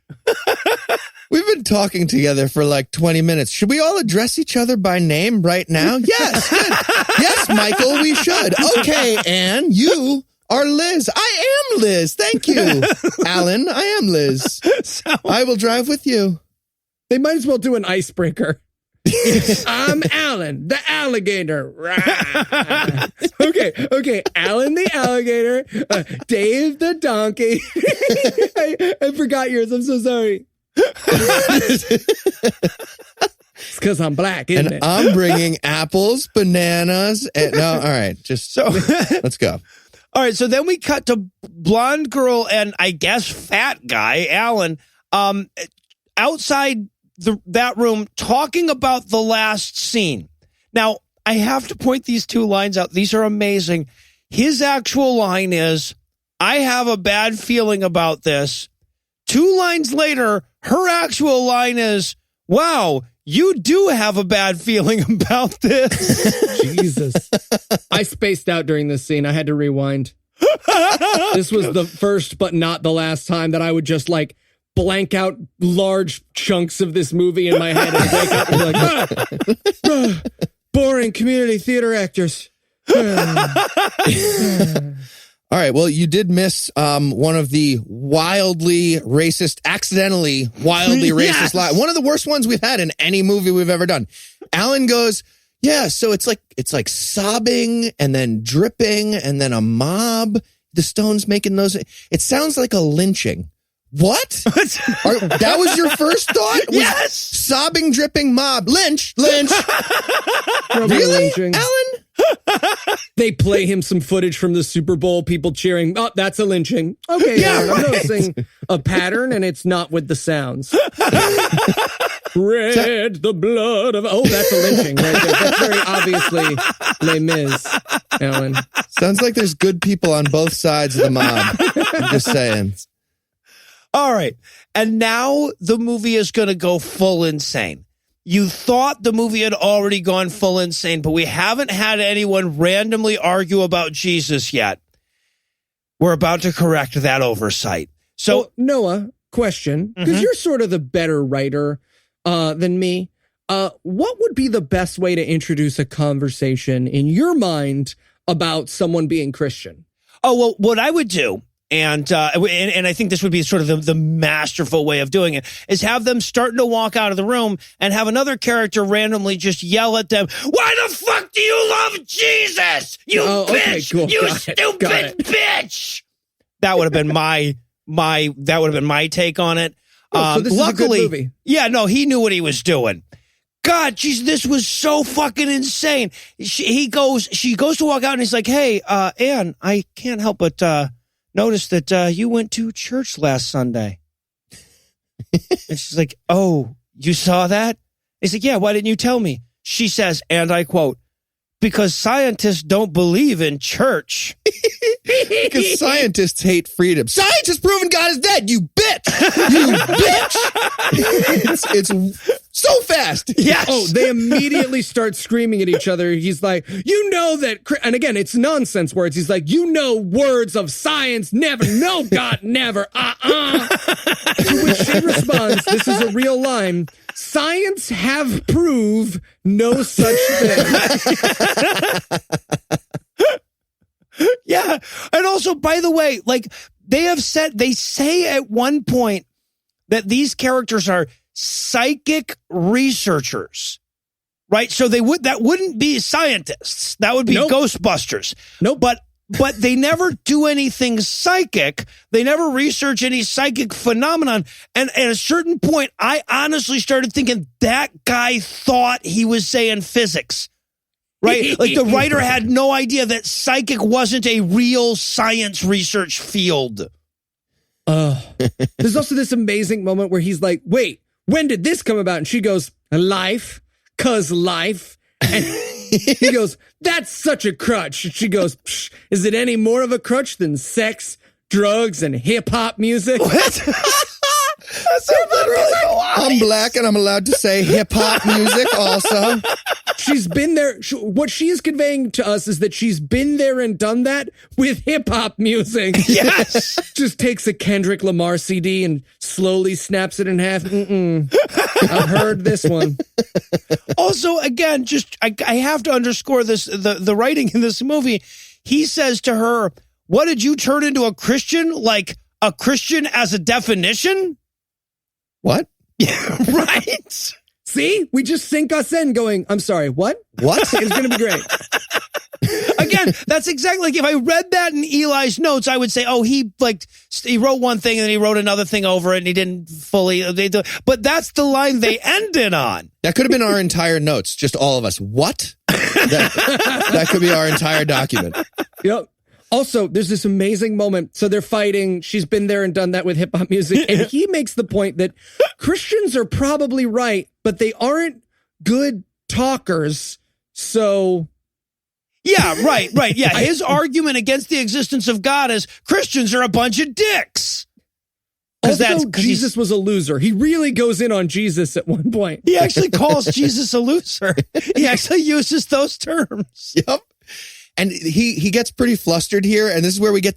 We've been talking together for like 20 minutes. Should we all address each other by name right now? Yes. Good. Yes, Michael, we should. Okay, Anne, you are Liz. I am Liz. Thank you. Alan, I am Liz. I will drive with you. They might as well do an icebreaker. I'm Alan, the alligator. Okay. Alan the alligator. Dave the donkey. I forgot yours. I'm so sorry. It's because I'm black, isn't it? I'm bringing apples, bananas. And, no, all right. Just so let's go. All right. So then we cut to blonde girl and I guess fat guy, Alan, outside that room talking about the last scene. Now, I have to point these two lines out. These are amazing. His actual line is, I have a bad feeling about this. 2 lines later, her actual line is, wow, you do have a bad feeling about this. Jesus. I spaced out during this scene. I had to rewind. This was the first but not the last time that I would just like blank out large chunks of this movie in my head and wake up and be like, boring community theater actors. All right. Well, you did miss one of the accidentally wildly racist lines. One of the worst ones we've had in any movie we've ever done. Alan goes, yeah, so it's like sobbing and then dripping and then a mob. The Stones making those. It sounds like a lynching. What? That was your first thought? Yes. Sobbing, dripping mob. Lynch. Really, Alan? They play him some footage from the Super Bowl, people cheering. Oh, that's a lynching. Okay, yeah, I'm noticing a pattern, and it's not with the sounds. Red, the blood of... Oh, that's a lynching right there. That's very obviously Les Mis, Alan. Sounds like there's good people on both sides of the mob. I'm just saying. All right. And now the movie is going to go full insane. You thought the movie had already gone full insane, but we haven't had anyone randomly argue about Jesus yet. We're about to correct that oversight. So, Noah, question, because you're sort of the better writer than me. What would be the best way to introduce a conversation in your mind about someone being Christian? Oh, well, what I would do, and I think this would be sort of the masterful way of doing it, is have them starting to walk out of the room and have another character randomly just yell at them, why the fuck do you love Jesus? You bitch! Okay, cool. You stupid bitch! That would have been my take on it. So this luckily, is a good movie. Yeah, no, he knew what he was doing. God, geez, this was so fucking insane. She goes to walk out and he's like, hey, Anne, I can't help but notice that you went to church last Sunday. And she's like, oh, you saw that? He's like, yeah, why didn't you tell me? She says, and I quote, because scientists don't believe in church. Because scientists hate freedom. Science has proven God is dead, you bitch! You bitch! It's so fast. Yes. Oh, they immediately start screaming at each other. He's like, you know that, and again, it's nonsense words. He's like, you know words of science, never, no, God, never, To which she responds, this is a real line, science have prove no such thing. Yeah. And also, by the way, like they say at one point that these characters are psychic researchers, right? So that wouldn't be scientists. That would be Ghostbusters. Nope. But they never do anything psychic. They never research any psychic phenomenon. And at a certain point, I honestly started thinking that guy thought he was saying physics, right? Like the writer had no idea that psychic wasn't a real science research field. There's also this amazing moment where he's like, wait, when did this come about? And she goes, life, 'cause life. And he goes, that's such a crutch. And she goes, is it any more of a crutch than sex, drugs, and hip-hop music? What? That's literally I'm black and I'm allowed to say hip-hop music also. She's been there. What she is conveying to us is that she's been there and done that with hip-hop music. Yes. Just takes a Kendrick Lamar CD and slowly snaps it in half. I've heard this one. Also, again, I have to underscore this, the writing in this movie. He says to her, what, did you turn into a Christian? Like a Christian as a definition? What? Yeah, right. See, we just sink us in going, I'm sorry, what? What? It's going to be great. Again, that's exactly like if I read that in Eli's notes, I would say, oh, he wrote one thing and then he wrote another thing over it and he didn't fully. But that's the line they ended on. That could have been our entire notes, just all of us. What? That could be our entire document. Yep. Also, there's this amazing moment. So they're fighting. She's been there and done that with hip hop music. And he makes the point that Christians are probably right, but they aren't good talkers. So. Yeah, right. Yeah. His argument against the existence of God is Christians are a bunch of dicks. Also, Jesus was a loser. He really goes in on Jesus at one point. He actually calls Jesus a loser. He actually uses those terms. Yep. And he gets pretty flustered here, and this is where we get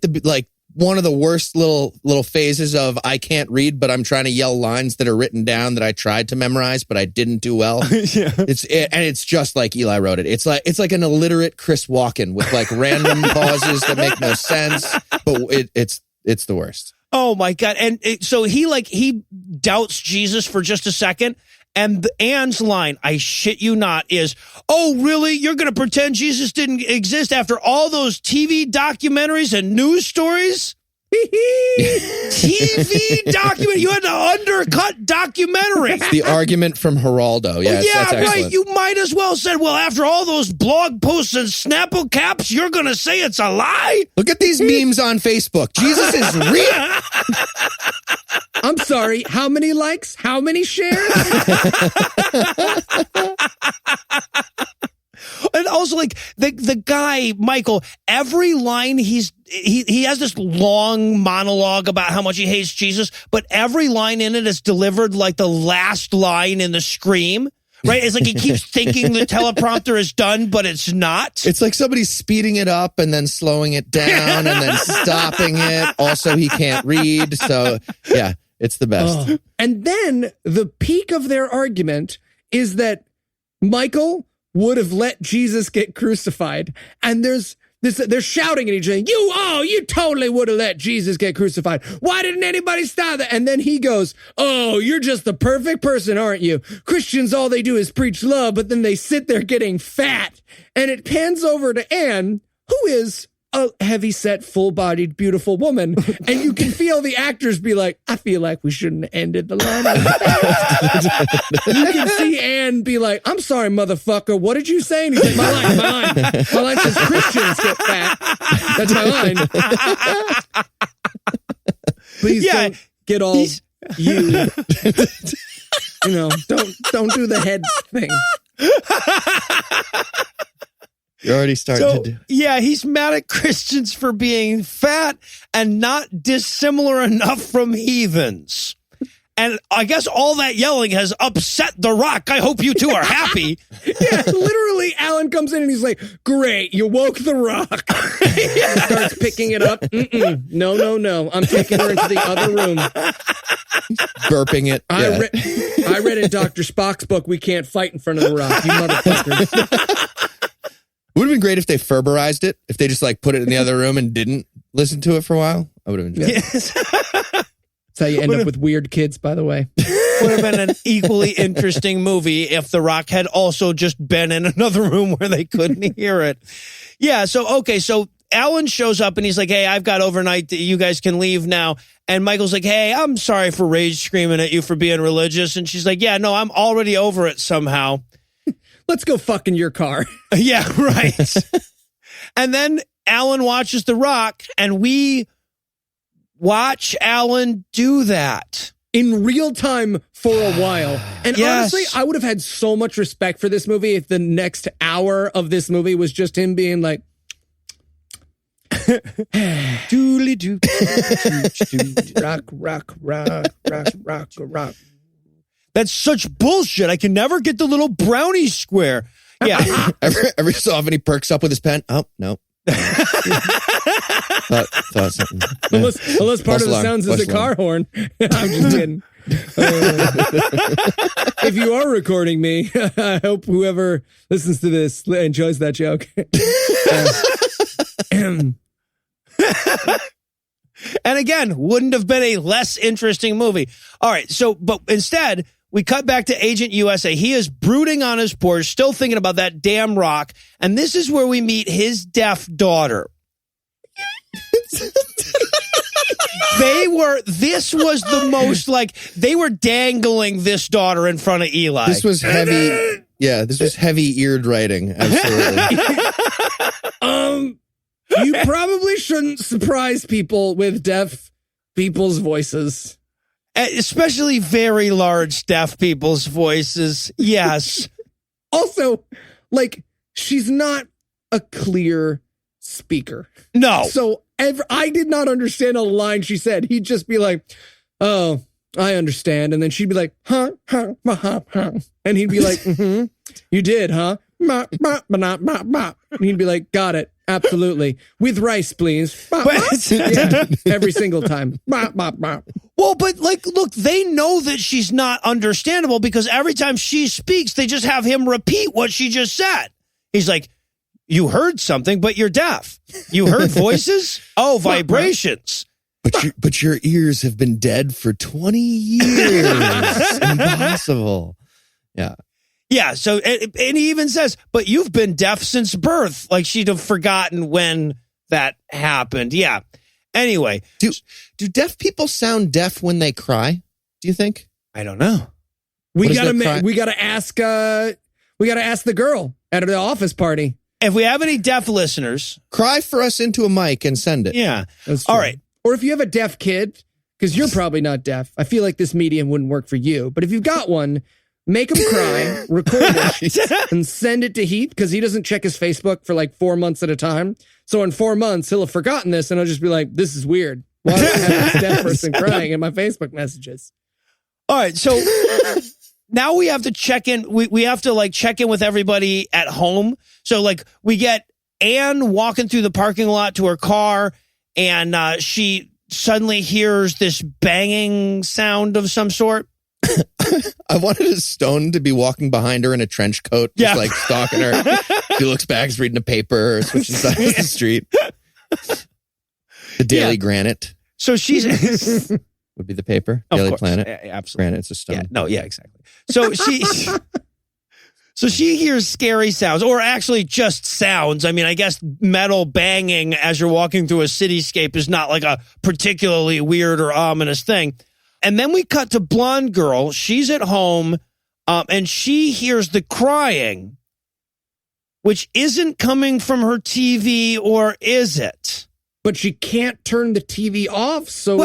one of the worst little phases of I can't read, but I'm trying to yell lines that are written down that I tried to memorize, but I didn't do well. Yeah. It's just like Eli wrote it. It's like an illiterate Chris Walken with like random pauses that make no sense, but it's the worst. Oh my God. And so he doubts Jesus for just a second. And Anne's line, I shit you not, is, oh, really? You're going to pretend Jesus didn't exist after all those TV documentaries and news stories? TV document. You had to undercut documentary. It's the argument from Geraldo. Yeah, that's right. excellent. You might as well said, well, after all those blog posts and Snapple caps, you're going to say it's a lie? Look at these memes on Facebook. Jesus is real. I'm sorry, how many likes? How many shares? And also, like, the guy, Michael, every line he has this long monologue about how much he hates Jesus, but every line in it is delivered like the last line in the Scream. Right? It's like he keeps thinking the teleprompter is done, but it's not. It's like somebody's speeding it up and then slowing it down and then stopping it. Also, he can't read. So, yeah, it's the best. Oh. And then the peak of their argument is that Michael would have let Jesus get crucified. And they're shouting at each other, you totally would have let Jesus get crucified. Why didn't anybody stop that? And then he goes, oh, you're just the perfect person, aren't you? Christians, all they do is preach love, but then they sit there getting fat. And it pans over to Anne, who is a heavy-set, full-bodied, beautiful woman. And you can feel the actors be like, I feel like we shouldn't have ended the line. You can see Anne be like, I'm sorry, motherfucker. What did you say? And he's like, my line. My line says Christians get fat. That's my line. Please don't get all you. Don't do the head thing. You're already starting to do. Yeah, he's mad at Christians for being fat and not dissimilar enough from heathens. And I guess all that yelling has upset The Rock. I hope you two are happy. Yeah, literally, Alan comes in and he's like, great, you woke The Rock. He starts picking it up. No. I'm taking her into the other room. Burping it. I read in Dr. Spock's book, we can't fight in front of The Rock, you motherfuckers. It would have been great if they Ferberized it, if they just put it in the other room and didn't listen to it for a while. I would have enjoyed it. That's how you end up with weird kids, by the way. Would have been an equally interesting movie if The Rock had also just been in another room where they couldn't hear it. Yeah, so Alan shows up and he's like, hey, I've got overnight. You guys can leave now. And Michael's like, hey, I'm sorry for rage screaming at you for being religious. And she's like, yeah, no, I'm already over it somehow. Let's go fuck in your car. Yeah, right. And then Alan watches The Rock and we watch Alan do that. In real time for a while. And honestly, I would have had so much respect for this movie if the next hour of this movie was just him being like, doodly doo, rock. That's such bullshit. I can never get the little brownie square. Yeah. every so often he perks up with his pen. Oh, no. thought something. Unless part of the sounds is a car horn. I'm just kidding. If you are recording me, I hope whoever listens to this enjoys that joke. And again, wouldn't have been a less interesting movie. All right, but instead, we cut back to Agent USA. He is brooding on his porch, still thinking about that damn rock. And this is where we meet his deaf daughter. This was the most they were dangling this daughter in front of Eli. This was heavy. Yeah, this was heavy-eared writing. Absolutely. You probably shouldn't surprise people with deaf people's voices. Especially very large deaf people's voices. Yes. Also, she's not a clear speaker. No. So I did not understand a line she said. He'd just be like, oh, I understand. And then she'd be like, huh. And he'd be like, mm-hmm. You did, huh? And he'd be like, got it. Absolutely. With rice, please. Yeah, every single time. Well, but look, they know that she's not understandable because every time she speaks, they just have him repeat what she just said. He's like, you heard something, but you're deaf. You heard voices? Oh, vibrations. But your ears have been dead for 20 years. Impossible. Yeah. Yeah, so, and he even says, but you've been deaf since birth. Like she'd have forgotten when that happened. Yeah. Anyway. Do deaf people sound deaf when they cry? Do you think? I don't know. We gotta ask the girl at the office party. If we have any deaf listeners, cry for us into a mic and send it. Yeah. That's true. All right. Or if you have a deaf kid, because you're probably not deaf. I feel like this medium wouldn't work for you. But if you've got one, make him cry, record it, and send it to Heath, because he doesn't check his Facebook for 4 months at a time. So in 4 months, he'll have forgotten this, and I'll just be like, this is weird. Why do I have this deaf person crying in my Facebook messages? All right, so now we have to check in. We have to check in with everybody at home. So we get Anne walking through the parking lot to her car, and she suddenly hears this banging sound of some sort. I wanted a Stone to be walking behind her in a trench coat, just stalking her. He looks back, he's reading a paper, or switching sides of the street. The Daily Granite. So she's would be the paper. Of Daily course. Planet. Yeah, absolutely. Granite's a stone. Yeah, no, yeah, exactly. So she hears scary sounds, or actually just sounds. I mean, I guess metal banging as you're walking through a cityscape is not a particularly weird or ominous thing. And then we cut to Blonde Girl. She's at home, and she hears the crying, which isn't coming from her TV, or is it? But she can't turn the TV off, so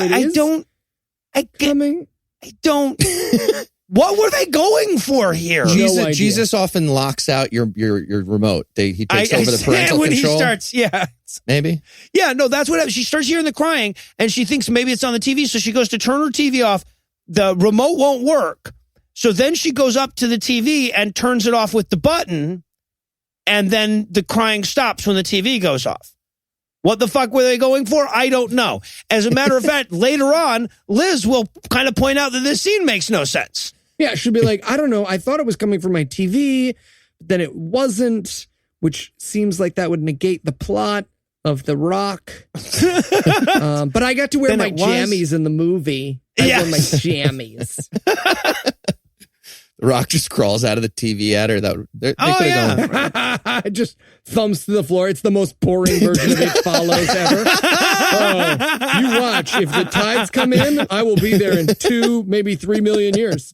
What were they going for here? Jesus often locks out your remote. He takes over the parental when control. He starts, yeah. Maybe. Yeah, no, that's what happens. She starts hearing the crying, and she thinks maybe it's on the TV, so she goes to turn her TV off. The remote won't work. So then she goes up to the TV and turns it off with the button, and then the crying stops when the TV goes off. What the fuck were they going for? I don't know. As a matter of fact, later on, Liz will kind of point out that this scene makes no sense. Yeah, she'll be like, I don't know. I thought it was coming from my TV, but then it wasn't, which seems like that would negate the plot. of The Rock. But I got to wear my jammies in the movie. I wore my jammies. The Rock just crawls out of the TV at her. It just thumbs to the floor. It's the most boring version of It Follows ever. You watch. If the tides come in, I will be there in 2, maybe 3 million years.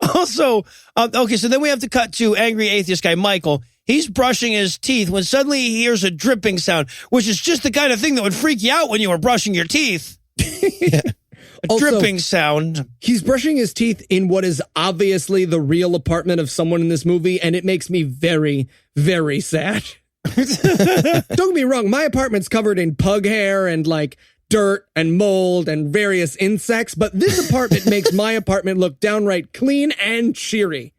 Also, okay, so then we have to cut to angry atheist guy Michael. He's brushing his teeth when suddenly he hears a dripping sound, which is just the kind of thing that would freak you out when you were brushing your teeth. A dripping sound. He's brushing his teeth in what is obviously the real apartment of someone in this movie, and it makes me very, very sad. Don't get me wrong, my apartment's covered in pug hair and like dirt and mold and various insects, but this apartment makes my apartment look downright clean and cheery.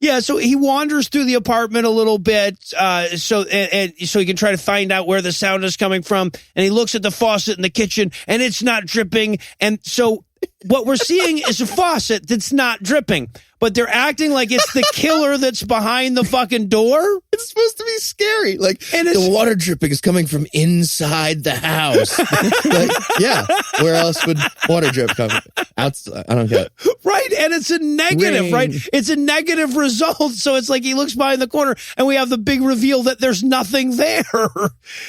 Yeah, so he wanders through the apartment a little bit, so he can try to find out where the sound is coming from. And he looks at the faucet in the kitchen, and it's not dripping. And so what we're seeing is a faucet that's not dripping, but they're acting like it's the killer that's behind the fucking door. It's supposed to be scary. Like, the water dripping is coming from inside the house. Like, yeah, where else would water drip come? Outside, I don't get it. Right, and it's a negative, right? It's a negative result. So it's like he looks behind the corner, and we have the big reveal that there's nothing there.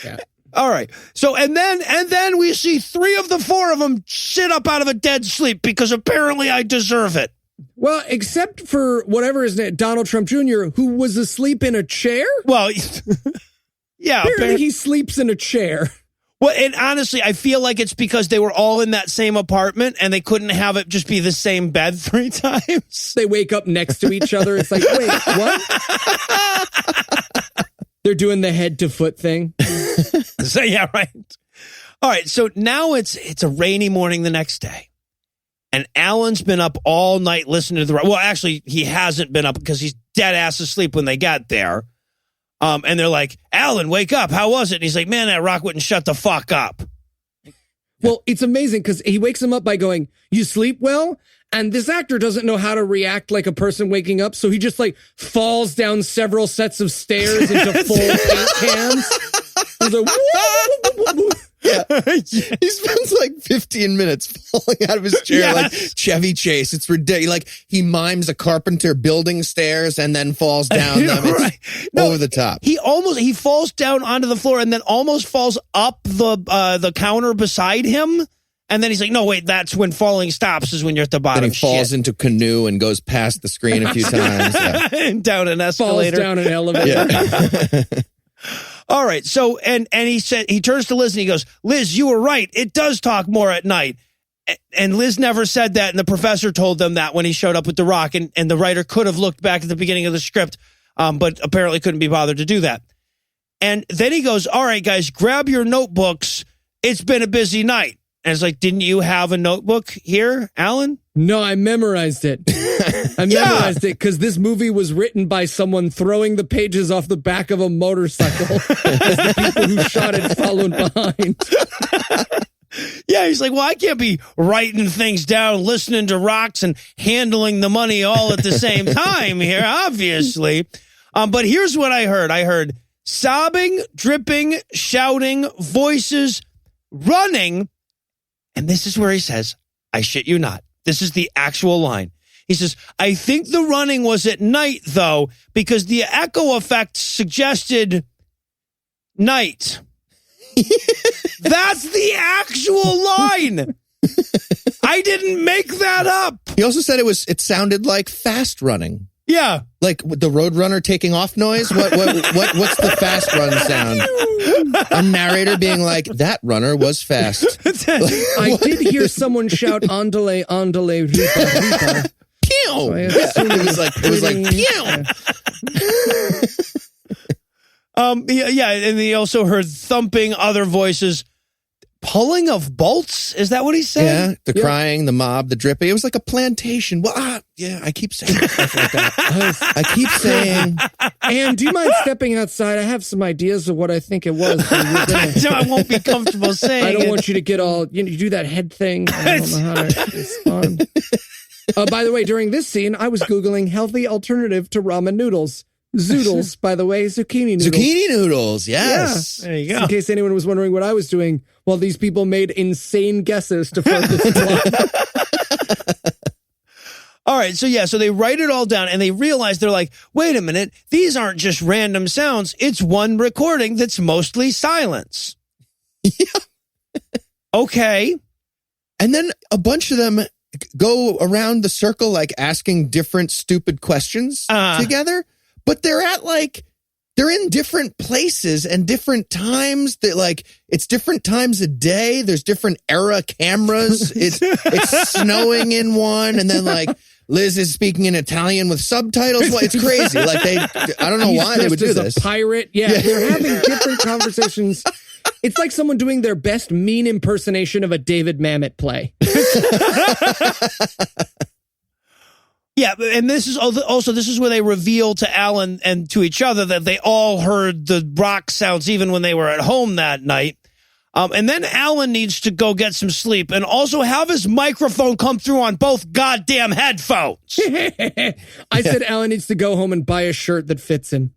Yeah. All right. So, and then we see 3 of the 4 of them sit up out of a dead sleep because apparently I deserve it. Well, except for whatever his name, Donald Trump Jr., who was asleep in a chair. Well, yeah. Apparently he sleeps in a chair. Well, and honestly, I feel like it's because they were all in that same apartment and they couldn't have it just be the same bed 3 times. They wake up next to each other. It's like, wait, what? They're doing the head to foot thing. So, yeah, right. All right. So now it's a rainy morning the next day. And Alan's been up all night listening to well, actually, he hasn't been up because he's dead ass asleep when they got there. And they're like, Alan, wake up. How was it? And he's like, man, that rock wouldn't shut the fuck up. Well, it's amazing because he wakes him up by going, you sleep well? And this actor doesn't know how to react like a person waking up. So he just like falls down several sets of stairs into full paint cans. He's like, whoa. Yeah. He spends like 15 minutes falling out of his chair like Chevy Chase. It's ridiculous. Like he mimes a carpenter building stairs and then falls down them. It's over the top. He falls down onto the floor and then almost falls up the counter beside him. And then he's like, no, wait, that's when falling stops is when you're at the bottom. Then he falls into canoe and goes past the screen a few times. Yeah. And down an escalator. Falls down an elevator. Yeah. All right. So, and he turns to Liz and he goes, Liz, you were right. It does talk more at night. And Liz never said that. And the professor told them that when he showed up with the rock. And the writer could have looked back at the beginning of the script, but apparently couldn't be bothered to do that. And then he goes, all right, guys, grab your notebooks. It's been a busy night. And it's like, didn't you have a notebook here, Alan? No, I memorized it. I memorized it because this movie was written by someone throwing the pages off the back of a motorcycle as the people who shot it followed behind. Yeah, he's like, well, I can't be writing things down, listening to rocks, and handling the money all at the same time here, obviously. But here's what I heard. I heard sobbing, dripping, shouting, voices, running. And this is where he says, I shit you not. This is the actual line. He says, I think the running was at night, though, because the echo effect suggested night. That's the actual line. I didn't make that up. He also said it sounded like fast running. Yeah. Like the Roadrunner taking off noise? What's the fast run sound? A narrator being like, that runner was fast. I did hear someone shout, andale, andale, ripa, ripa. Pew! So it was like, pew! And he also heard thumping, other voices, pulling of bolts? Is that what he said? Yeah, the crying, the mob, the dripping. It was like a plantation. Well, I keep saying stuff like that. I keep saying. Anne, do you mind stepping outside? I have some ideas of what I think it was. I won't be comfortable saying I don't want you to get all, you do that head thing. I don't know how to respond. By the way, during this scene, I was Googling healthy alternative to ramen noodles. Zoodles, by the way, zucchini noodles. Zucchini noodles, yes. There you go. In case anyone was wondering what I was doing while these people made insane guesses to further the plot. All right, so they write it all down, and they realize, they're like, wait a minute, these aren't just random sounds. It's one recording that's mostly silence. Yeah. Okay. And then a bunch of them go around the circle, like asking different stupid questions together, but they're in different places and different times. That, like, it's different times a day. There's different era cameras. It's snowing in one, and then like Liz is speaking in Italian with subtitles. Well, it's crazy. Like I don't know why they would do this. A pirate, yeah. They're having different conversations. It's like someone doing their best mean impersonation of a David Mamet play. Yeah, and this is also where they reveal to Alan and to each other that they all heard the rock sounds even when they were at home that night. And then Alan needs to go get some sleep and also have his microphone come through on both goddamn headphones. I said Alan needs to go home and buy a shirt that fits him.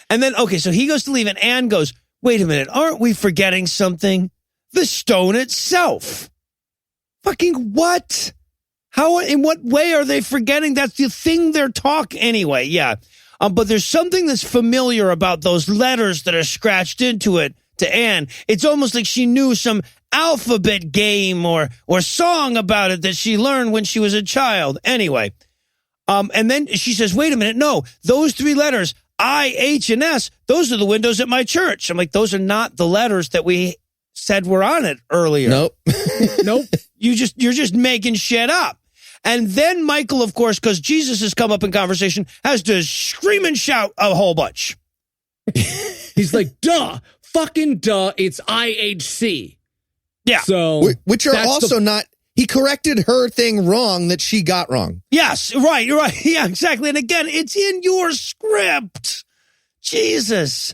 And then, okay, so he goes to leave, and Anne goes, wait a minute, aren't we forgetting something? The stone itself. Fucking what? How, in what way are they forgetting? That's the thing they're talking anyway, yeah. But there's something that's familiar about those letters that are scratched into it to Anne. It's almost like she knew some alphabet game or song about it that she learned when she was a child. Anyway, and then she says, wait a minute, no, those three letters, I, H, and S, those are the windows at my church. I'm like, those are not the letters that we said were on it earlier. Nope. Nope. You're just making shit up. And then Michael, of course, because Jesus has come up in conversation, has to scream and shout a whole bunch. He's like, duh, fucking duh, it's IHC. Yeah. So, which are also not, he corrected her thing wrong that she got wrong. Yes, right. Yeah, exactly. And again, it's in your script. Jesus.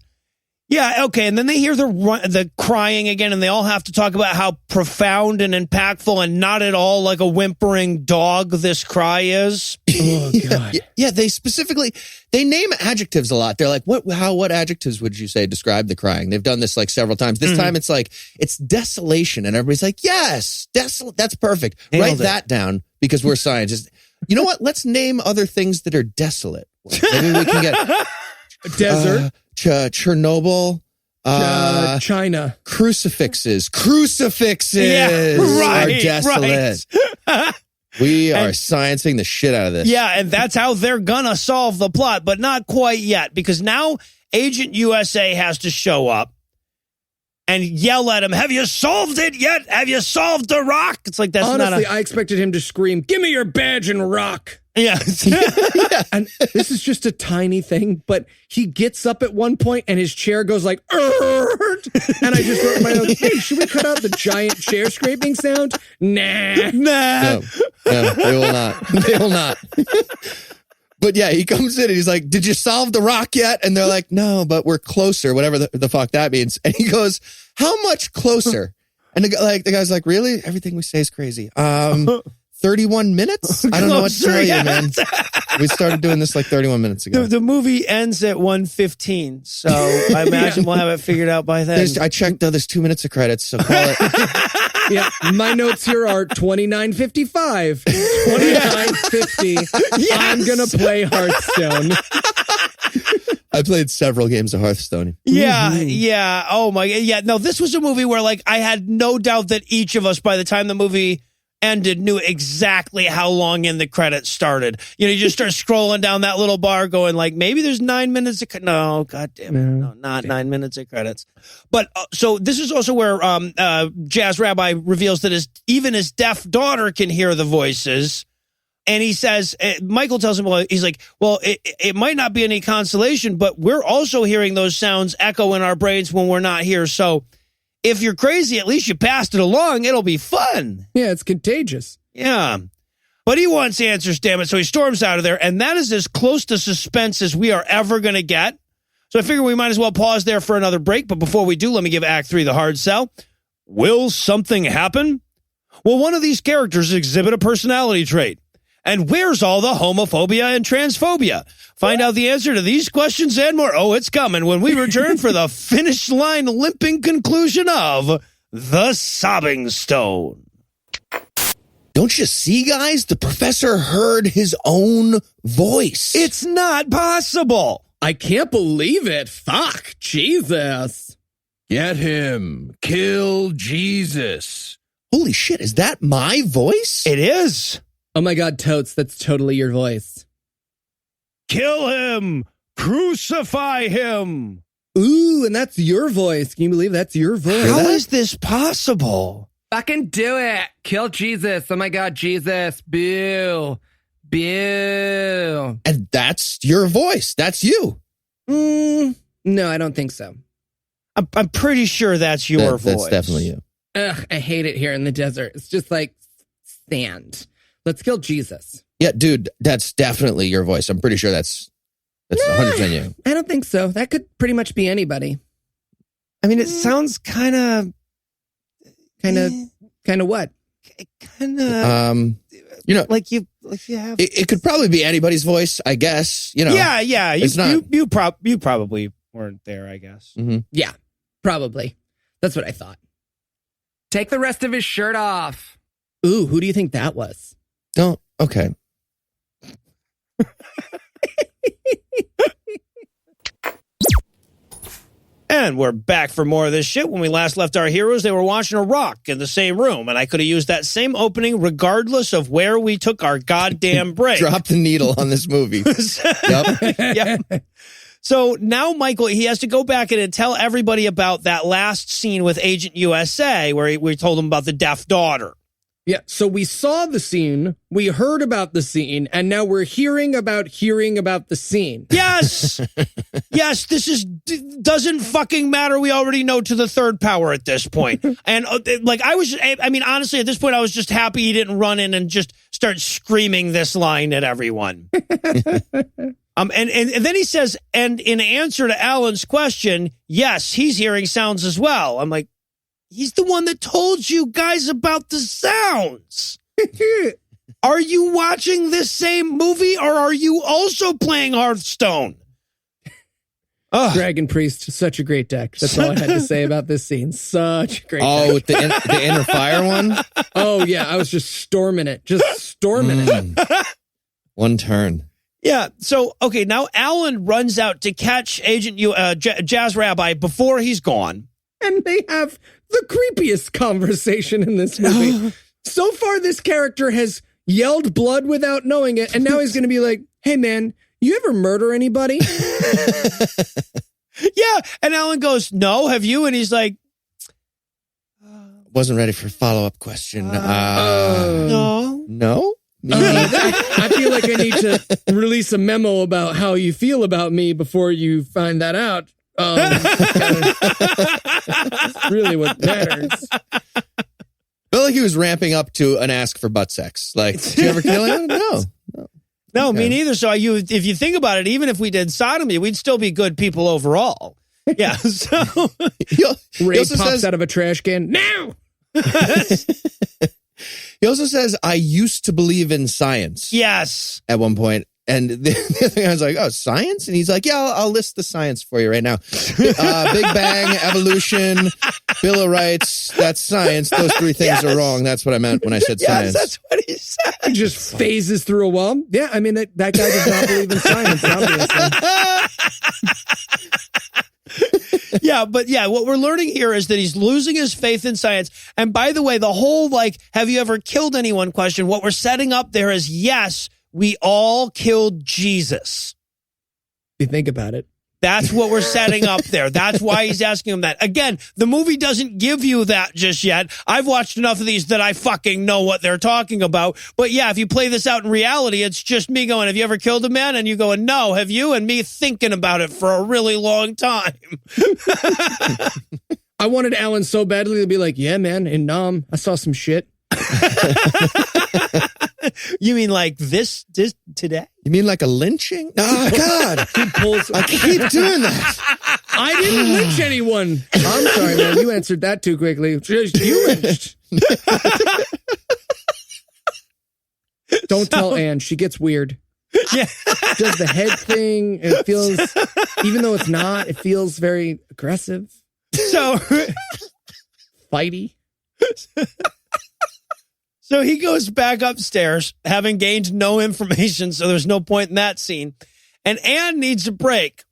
Yeah, okay, and then they hear the crying again, and they all have to talk about how profound and impactful and not at all like a whimpering dog this cry is. Oh, God. Yeah, they name adjectives a lot. They're like, what adjectives would you say describe the crying? They've done this like several times. This time it's like, it's desolation, and everybody's like, yes, desolate, that's perfect. Write that down, because we're scientists. You know what? Let's name other things that are desolate. Maybe we can get... Desert. Chernobyl, China, crucifixes yeah, right, are desolate. Right. We are sciencing the shit out of this. Yeah, and that's how they're gonna solve the plot, but not quite yet, because now Agent USA has to show up and yell at him, have you solved it yet? Have you solved the rock? It's like, that's honestly, not I expected him to scream, give me your badge and rock. Yeah. And this is just a tiny thing, but he gets up at one point and his chair goes like, "Erd!" And I just wrote in my notes, hey, should we cut out the giant chair scraping sound? Nah. No, they will not. They will not. But yeah, he comes in and he's like, did you solve the rock yet? And they're like, no, but we're closer, whatever the fuck that means. And he goes, how much closer? And the guy's like, really? Everything we say is crazy. 31 minutes? I don't know what to tell you, man. We started doing this like 31 minutes ago. The movie ends at 1:15, so I imagine we'll have it figured out by then. I checked, though, there's 2 minutes of credits, so call it. Yeah, my notes here are 29:55, 29:50. Yes! I'm going to play Hearthstone. I played several games of Hearthstone. Yeah, yeah. Oh, my God. Yeah, no, this was a movie where, like, I had no doubt that each of us, by the time the movie ended, knew exactly how long in the credits started. You know, you just start scrolling down that little bar going like, maybe there's 9 minutes of no, God damn it. No, not 9 minutes of credits. But so this is also where Jazz Rabbi reveals that even his deaf daughter can hear the voices. And he says, Michael tells him, well, he's like, well, it might not be any consolation, but we're also hearing those sounds echo in our brains when we're not here. So if you're crazy, at least you passed it along. It'll be fun. Yeah, it's contagious. Yeah. But he wants answers, damn it. So he storms out of there. And that is as close to suspense as we are ever going to get. So I figure we might as well pause there for another break. But before we do, let me give Act 3 the hard sell. Will something happen? Will one of these characters exhibit a personality trait? And where's all the homophobia and transphobia? Find out the answer to these questions and more. Oh, it's coming when we return for the finish line limping conclusion of The Sobbing Stone. Don't you see, guys? The professor heard his own voice. It's not possible. I can't believe it. Fuck. Jesus. Get him. Kill Jesus. Holy shit, is that my voice? It is. Oh my God, Totes, that's totally your voice. Kill him. Crucify him. Ooh, and that's your voice. Can you believe that's your voice? How is this possible? Fucking do it. Kill Jesus. Oh my God, Jesus. Boo. Boo. And that's your voice. That's you. No, I don't think so. I'm pretty sure that's your voice. That's definitely you. Ugh, I hate it here in the desert. It's just like sand. Let's kill Jesus. Yeah, dude, that's definitely your voice. I'm pretty sure that's 100% you. I don't think so. That could pretty much be anybody. I mean, it sounds kind of what? Like you have. It could probably be anybody's voice, I guess. Yeah. You It's probably weren't there, I guess. Mm-hmm. Yeah, probably. That's what I thought. Take the rest of his shirt off. Ooh, who do you think that was? Don't. Okay. And we're back for more of this shit. When we last left our heroes, they were watching a rock in the same room, and I could have used that same opening regardless of where we took our goddamn break. Drop the needle on this movie. Yep. Yeah. So now Michael, he has to go back and tell everybody about that last scene with Agent USA where we told him about the deaf daughter. Yeah, so we saw the scene, we heard about the scene, and now we're hearing about the scene. Yes! Yes, doesn't fucking matter. We already know to the third power at this point. And honestly, at this point, I was just happy he didn't run in and just start screaming this line at everyone. And then he says, and in answer to Alan's question, yes, he's hearing sounds as well. I'm like, he's the one that told you guys about the sounds. Are you watching this same movie or are you also playing Hearthstone? Dragon Priest, such a great deck. That's all I had to say about this scene. Such a great deck. Oh, with the inner fire one? Oh, yeah. I was just storming it. It. One turn. Yeah. So, okay, now Alan runs out to catch Agent Jazz Rabbi before he's gone. And they have the creepiest conversation in this movie. So far, this character has yelled blood without knowing it, and now he's going to be like, hey, man, you ever murder anybody? Yeah, and Alan goes, no, have you? And he's like, wasn't ready for a follow-up question. no. No? I feel like I need to release a memo about how you feel about me before you find that out. That's really what matters. I felt like he was ramping up to an ask for butt sex. Like, did you ever kill him? No. No, Okay. me neither. So if you think about it, even if we did sodomy, we'd still be good people overall. Yeah. So Ray pops out of a trash can. Now! He also says, I used to believe in science. Yes. At one point. And the other guy was like, oh, science? And he's like, yeah, I'll list the science for you right now. Big Bang, evolution, Bill of Rights, that's science. Those three things are wrong. That's what I meant when I said science. Yes, that's what he said. He just phases through a wall. Yeah, I mean, that guy does not believe in science, obviously. Yeah, but yeah, what we're learning here is that he's losing his faith in science. And by the way, the whole, like, have you ever killed anyone question, what we're setting up there is, yes, we all killed Jesus. If you think about it. That's what we're setting up there. That's why he's asking him that. Again, the movie doesn't give you that just yet. I've watched enough of these that I fucking know what they're talking about. But yeah, if you play this out in reality, it's just me going, have you ever killed a man? And you going, no, have you? And me thinking about it for a really long time. I wanted Alan so badly to be like, yeah, man, in Nam, I saw some shit. You mean like this today? You mean like a lynching? Oh, God. I keep doing that. I didn't lynch anyone. I'm sorry, man. You answered that too quickly. You lynched. Don't tell Anne. She gets weird. Yeah. Does the head thing. It feels, even though it's not, it feels very aggressive. So, fighty. So he goes back upstairs, having gained no information, so there's no point in that scene. And Anne needs a break.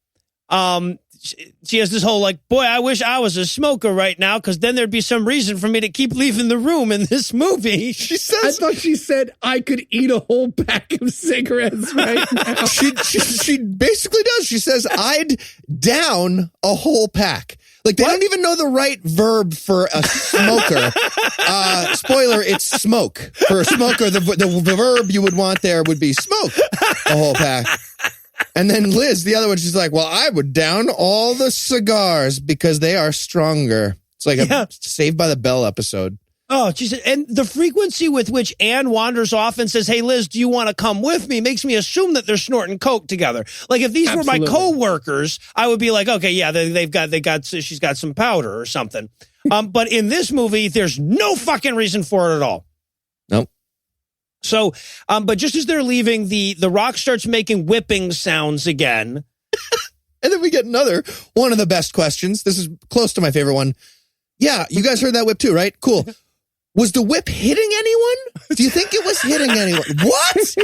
She has this whole like, boy, I wish I was a smoker right now, because then there'd be some reason for me to keep leaving the room in this movie. She says, I thought she said I could eat a whole pack of cigarettes right now. She basically does. She says, I'd down a whole pack. Like, they don't even know the right verb for a smoker. Spoiler, it's smoke. For a smoker, the verb you would want there would be smoke a whole pack. And then Liz, the other one, she's like, well, I would down all the cigars because they are stronger. It's like a Saved by the Bell episode. oh, she said, and the frequency with which Anne wanders off and says, hey, Liz, do you want to come with me? Makes me assume that they're snorting coke together. Like, if these were my co-workers, I would be like, okay, yeah, she's got some powder or something. But in this movie, there's no fucking reason for it at all. Nope. So, but just as they're leaving, the rock starts making whipping sounds again. And then we get another one of the best questions. This is close to my favorite one. Yeah, you guys heard that whip too, right? Cool. Was the whip hitting anyone? Do you think it was hitting anyone? What?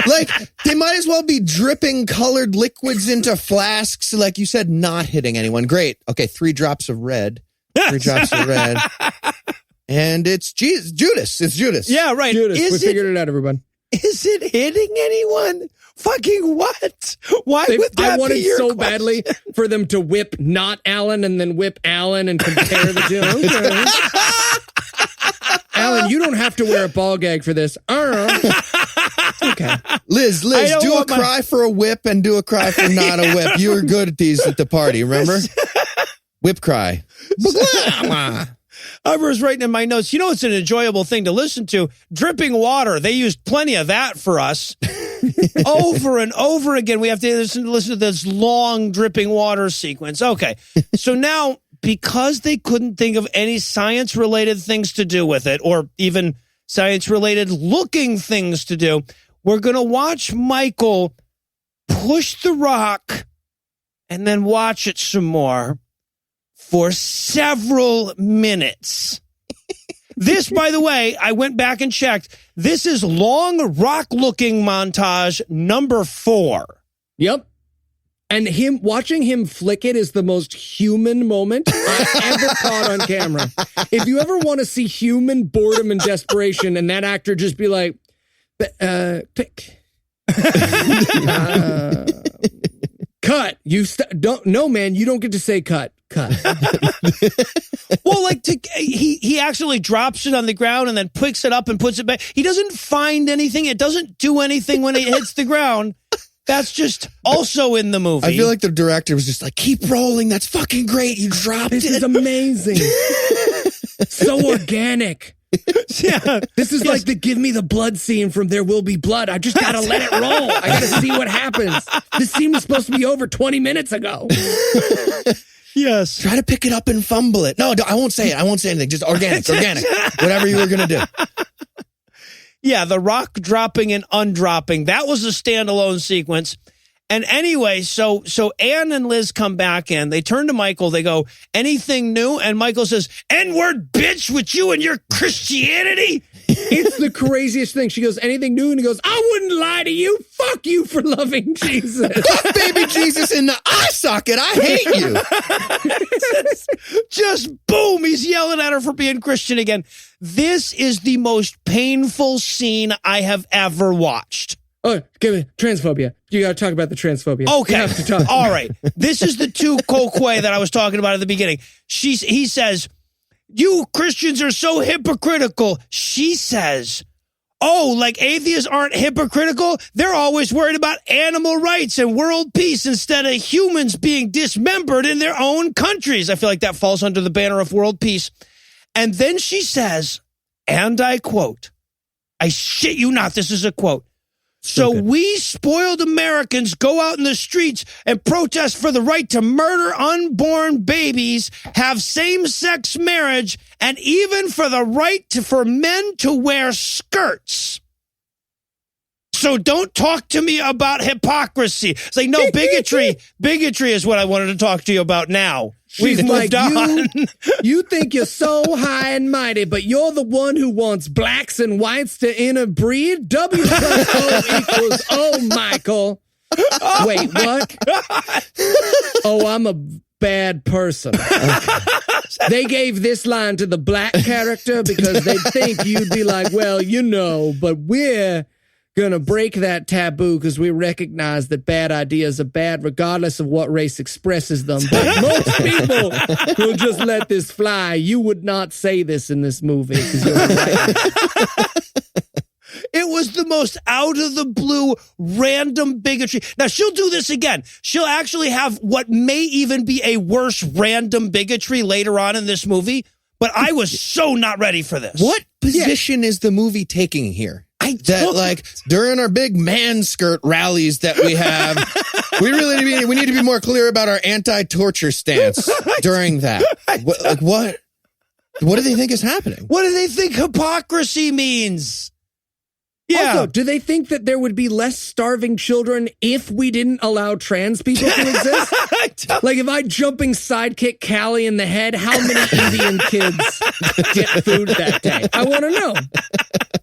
Like, they might as well be dripping colored liquids into flasks. Like you said, not hitting anyone. Great. Okay, 3 drops of red. 3 drops of red. And it's Judas. It's Judas. Yeah, right. Judas, we figured it out, everyone. Is it hitting anyone? Fucking what? Why would that I wanted be your so question? badly for them to whip not Alan and then whip Alan and compare the two. Alan, you don't have to wear a ball gag for this. Okay. Liz, do a cry for a whip and do a cry for not a whip. You were good at these at the party, remember? Whip cry. I was writing in my notes, it's an enjoyable thing to listen to. Dripping water. They used plenty of that for us. Over and over again, we have to listen to this long dripping water sequence. Okay. So now, because they couldn't think of any science-related things to do with it, or even science-related looking things to do, we're going to watch Michael push the rock and then watch it some more for several minutes. This, by the way, I went back and checked. This is long rock-looking montage number 4. Yep. And watching him flick it is the most human moment I ever caught on camera. If you ever want to see human boredom and desperation, and that actor just be like, pick. Cut. No, man, you don't get to say cut. Well, he actually drops it on the ground and then picks it up and puts it back. He doesn't find anything. It doesn't do anything when it hits the ground. That's just also in the movie. I feel like the director was just like, keep rolling. That's fucking great. You dropped it. This is amazing. So organic. Yeah. This is like the give me the blood scene from There Will Be Blood. I just got to let it roll. I got to see what happens. This scene was supposed to be over 20 minutes ago. Yes. Try to pick it up and fumble it. No, I won't say it. I won't say anything. Just organic. Whatever you were going to do. Yeah, the rock dropping and undropping. That was a standalone sequence. And anyway, so Anne and Liz come back in. They turn to Michael. They go, anything new? And Michael says, N-word bitch with you and your Christianity? It's the craziest thing. She goes, anything new? And he goes, I wouldn't lie to you. Fuck you for loving Jesus. Fuck baby Jesus in the eye socket. I hate you. Just boom. He's yelling at her for being Christian again. This is the most painful scene I have ever watched. Oh, give me transphobia. You got to talk about the transphobia. Okay. You have to talk. All right. This is the tu quoque that I was talking about at the beginning. He says, you Christians are so hypocritical. She says, oh, like atheists aren't hypocritical? They're always worried about animal rights and world peace instead of humans being dismembered in their own countries. I feel like that falls under the banner of world peace. And then she says, and I quote, I shit you not, this is a quote. So we spoiled Americans go out in the streets and protest for the right to murder unborn babies, have same-sex marriage, and even for the right for men to wear skirts. So don't talk to me about hypocrisy. It's like, no, bigotry is what I wanted to talk to you about now. We've moved on. You think you're so high and mighty, but you're the one who wants blacks and whites to interbreed? W plus O equals O, Michael. Wait, what? Oh, I'm a bad person. They gave this line to the black character because they think you'd be like, well, but we're gonna break that taboo because we recognize that bad ideas are bad regardless of what race expresses them. But most people will just let this fly. You would not say this in this movie because you're right. It was the most out of the blue, random bigotry. Now, she'll do this again. She'll actually have what may even be a worse random bigotry later on in this movie. But I was so not ready for this. What position is the movie taking here? During our big man skirt rallies that we have, we need to be more clear about our anti-torture stance during that. What do they think is happening? What do they think hypocrisy means? Yeah. Also, do they think that there would be less starving children if we didn't allow trans people to exist? Like, if I jumping sidekick Callie in the head, how many Indian kids get food that day? I want to know.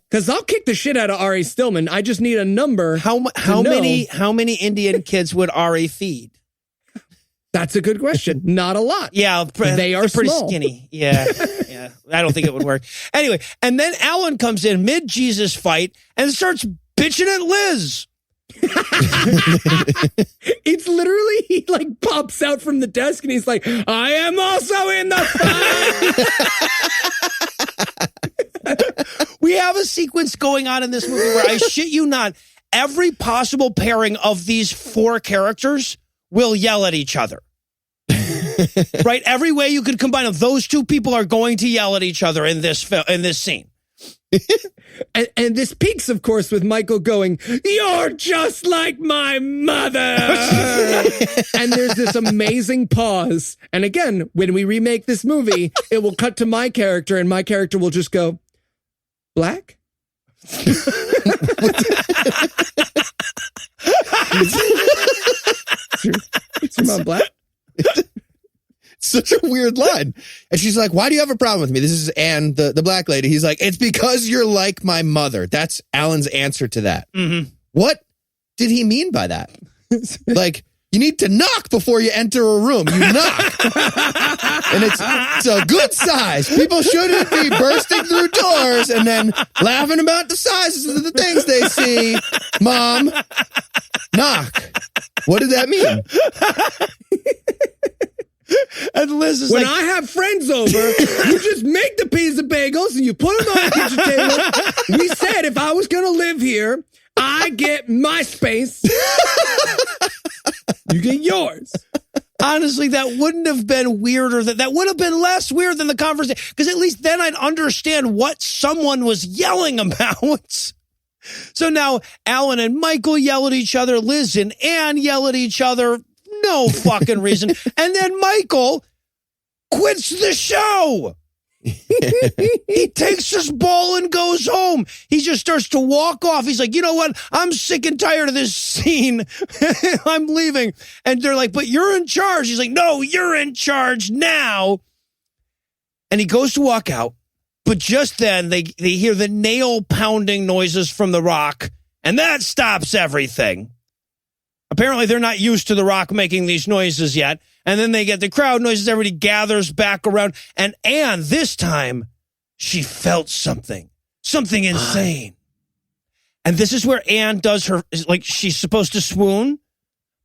Because I'll kick the shit out of Ari Stillman. I just need a number. How many Indian kids would Ari feed? That's a good question. Not a lot. Yeah, they are pretty small. skinny. Yeah. I don't think it would work. Anyway, and then Alan comes in mid-Jesus fight and starts bitching at Liz. It's literally, he like pops out from the desk and he's like, I am also in the fight. We have a sequence going on in this movie where, I shit you not, every possible pairing of these four characters will yell at each other. Right? Every way you could combine them, those two people are going to yell at each other in this scene. And this peaks, of course, with Michael going, you're just like my mother. And there's this amazing pause. And again, when we remake this movie, it will cut to my character and my character will just go, black? Is your mom black? Such a weird line. And she's like, why do you have a problem with me? This is Anne, the black lady. He's like, it's because you're like my mother. That's Alan's answer to that. Mm-hmm. What did he mean by that? Like, you need to knock before you enter a room. You knock. And it's a good size. People shouldn't be bursting through doors and then laughing about the sizes of the things they see. Mom, knock. What did that mean? And Liz is when like, I have friends over, you just make the pizza bagels and you put them on the kitchen table. We said if I was going to live here, I get my space. You get yours. honestly, that wouldn't have been weirder. That would have been less weird than the conversation, because at least then I'd understand what someone was yelling about. So now Alan and Michael yell at each other. Liz and Ann yell at each other. No fucking reason. And then Michael quits the show. He takes his ball and goes home. He just starts to walk off. He's like, you know what? I'm sick and tired of this scene. I'm leaving. And they're like, but you're in charge. He's like, no, you're in charge now. And he goes to walk out. But just then they hear the nail pounding noises from the Rock. And that stops everything. Apparently they're not used to the Rock making these noises yet. And then they get the crowd noises. Everybody gathers back around. And Anne, this time, she felt something insane. And this is where Anne does her, like, she's supposed to swoon.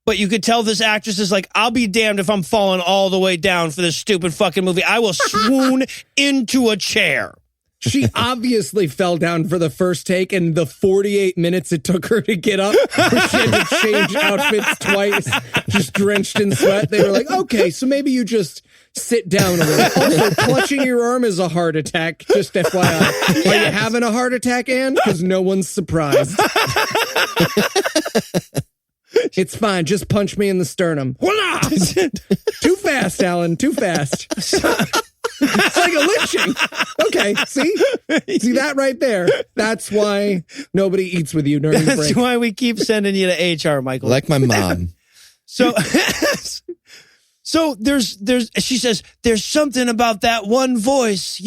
But you could tell this actress is like, I'll be damned if I'm falling all the way down for this stupid fucking movie. I will swoon into a chair. She obviously fell down for the first take, and the 48 minutes it took her to get up, where she had to change outfits twice, just drenched in sweat. They were like, okay, so maybe you just sit down a little. Also, clutching your arm is a heart attack, just FYI. Yes. Are you having a heart attack, Anne? Because no one's surprised. It's fine. Just punch me in the sternum. Voila! Too fast, Alan. Too fast. It's like a lynching. Okay, see that right there. That's why nobody eats with you during the That's break. why we keep sending you to HR, Michael. Like my mom. So, she says, there's something about that one voice,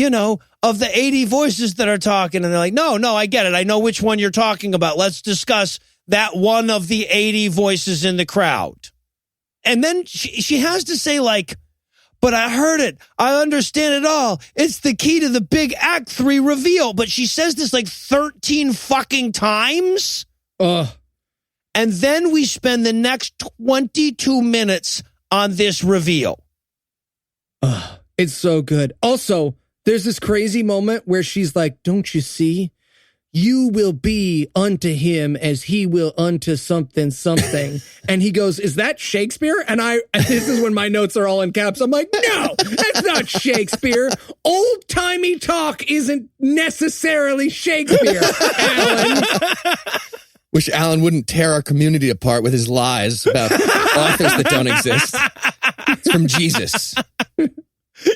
of the 80 voices that are talking. And they're like, no, I get it. I know which one you're talking about. Let's discuss that one of the 80 voices in the crowd. And then she has to say, like, but I heard it. I understand it all. It's the key to the big Act 3 reveal. But she says this like 13 fucking times. Ugh. And then we spend the next 22 minutes on this reveal. It's so good. Also, there's this crazy moment where she's like, don't you see? You will be unto him as he will unto something. And he goes, is that Shakespeare? And this is when my notes are all in caps. I'm like, no, that's not Shakespeare. Old-timey talk isn't necessarily Shakespeare, Alan. Wish Alan wouldn't tear our community apart with his lies about authors that don't exist. It's from Jesus.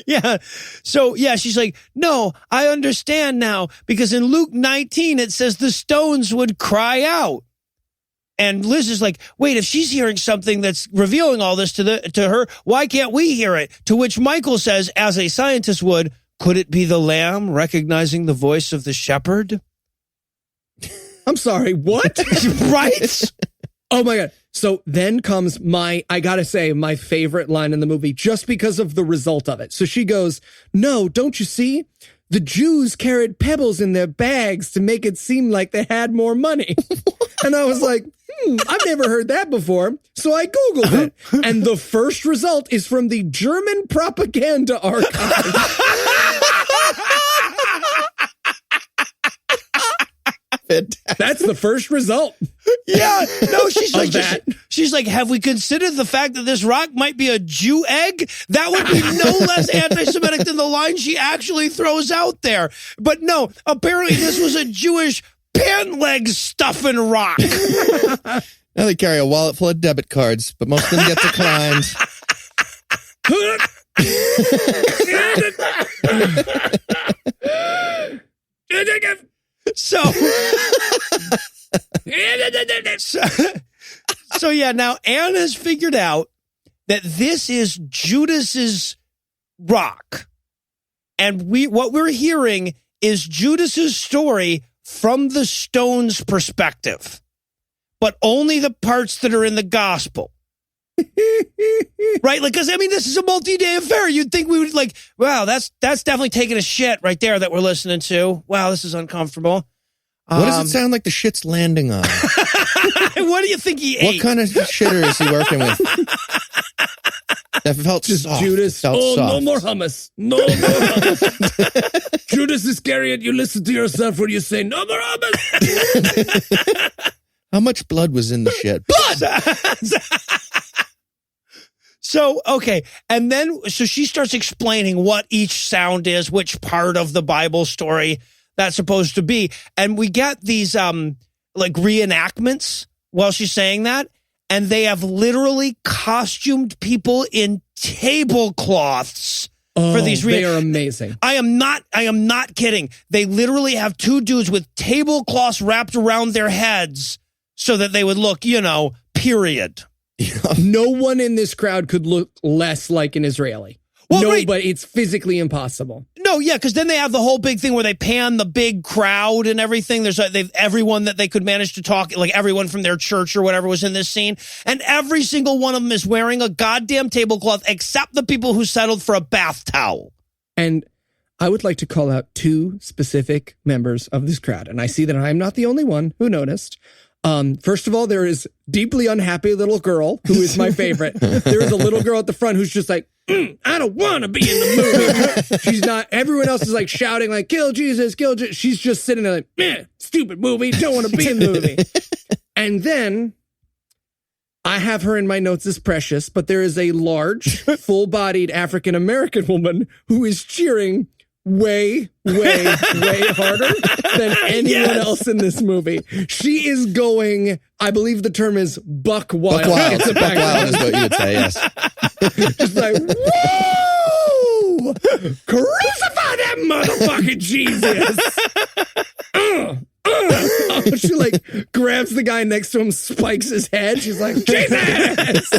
Yeah. So, yeah, she's like, no, I understand now, because in Luke 19, it says the stones would cry out. And Liz is like, wait, if she's hearing something that's revealing all this to her, why can't we hear it? To which Michael says, as a scientist would, could it be the lamb recognizing the voice of the shepherd? I'm sorry, what? Right? Oh my God. So then comes I gotta say, my favorite line in the movie, just because of the result of it. So she goes, no, don't you see? The Jews carried pebbles in their bags to make it seem like they had more money. And I was like, I've never heard that before. So I Googled it. And the first result is from the German propaganda archive. That's the first result. Yeah, no, she's like, that. she's like, have we considered the fact that this rock might be a Jew egg? That would be no less anti-Semitic than the line she actually throws out there. But no, apparently this was a Jewish pant leg stuffing rock. Now they carry a wallet full of debit cards, but most of them get declined. So yeah, now Anne has figured out that this is Judas's rock. And what we're hearing is Judas's story from the stone's perspective, but only the parts that are in the gospel. Right? Like, because I mean, this is a multi-day affair. You'd think we would like, wow, that's definitely taking a shit right there that we're listening to. Wow, this is uncomfortable. What does it sound like the shit's landing on? What do you think he ate? What kind of shitter is he working with? That felt Just soft. Judas. Felt Oh, soft. no more hummus. No more hummus. Judas Iscariot, you listen to yourself when you say no more hummus. How much blood was in the shit? Blood! So, okay. And then, so she starts explaining what each sound is, which part of the Bible story that's supposed to be. And we get these, like reenactments while she's saying that. And they have literally costumed people in tablecloths for these. They are amazing. I am not kidding. They literally have two dudes with tablecloths wrapped around their heads so that they would look, period. No one in this crowd could look less like an Israeli. Well, no, right. but it's physically impossible. No, yeah, because then they have the whole big thing where they pan the big crowd and everything. They've everyone that they could manage to talk, like everyone from their church or whatever was in this scene. And every single one of them is wearing a goddamn tablecloth except the people who settled for a bath towel. And I would like to call out two specific members of this crowd. And I see that I'm not the only one who noticed. First of all, there is deeply unhappy little girl who is my favorite. There is a little girl at the front who's just like, I don't want to be in the movie. She's not, everyone else is like shouting like, kill Jesus, kill Jesus. She's just sitting there like, stupid movie, don't want to be in the movie. And then I have her in my notes as precious, but there is a large, full-bodied African-American woman who is cheering way harder than anyone else in this movie. She is going, I believe the term is buck wild. Buck wild. It's a Buck wild is what you would say, yes. Just like, woo! Crucify that motherfucking Jesus. She like grabs the guy next to him, spikes his head. She's like, Jesus.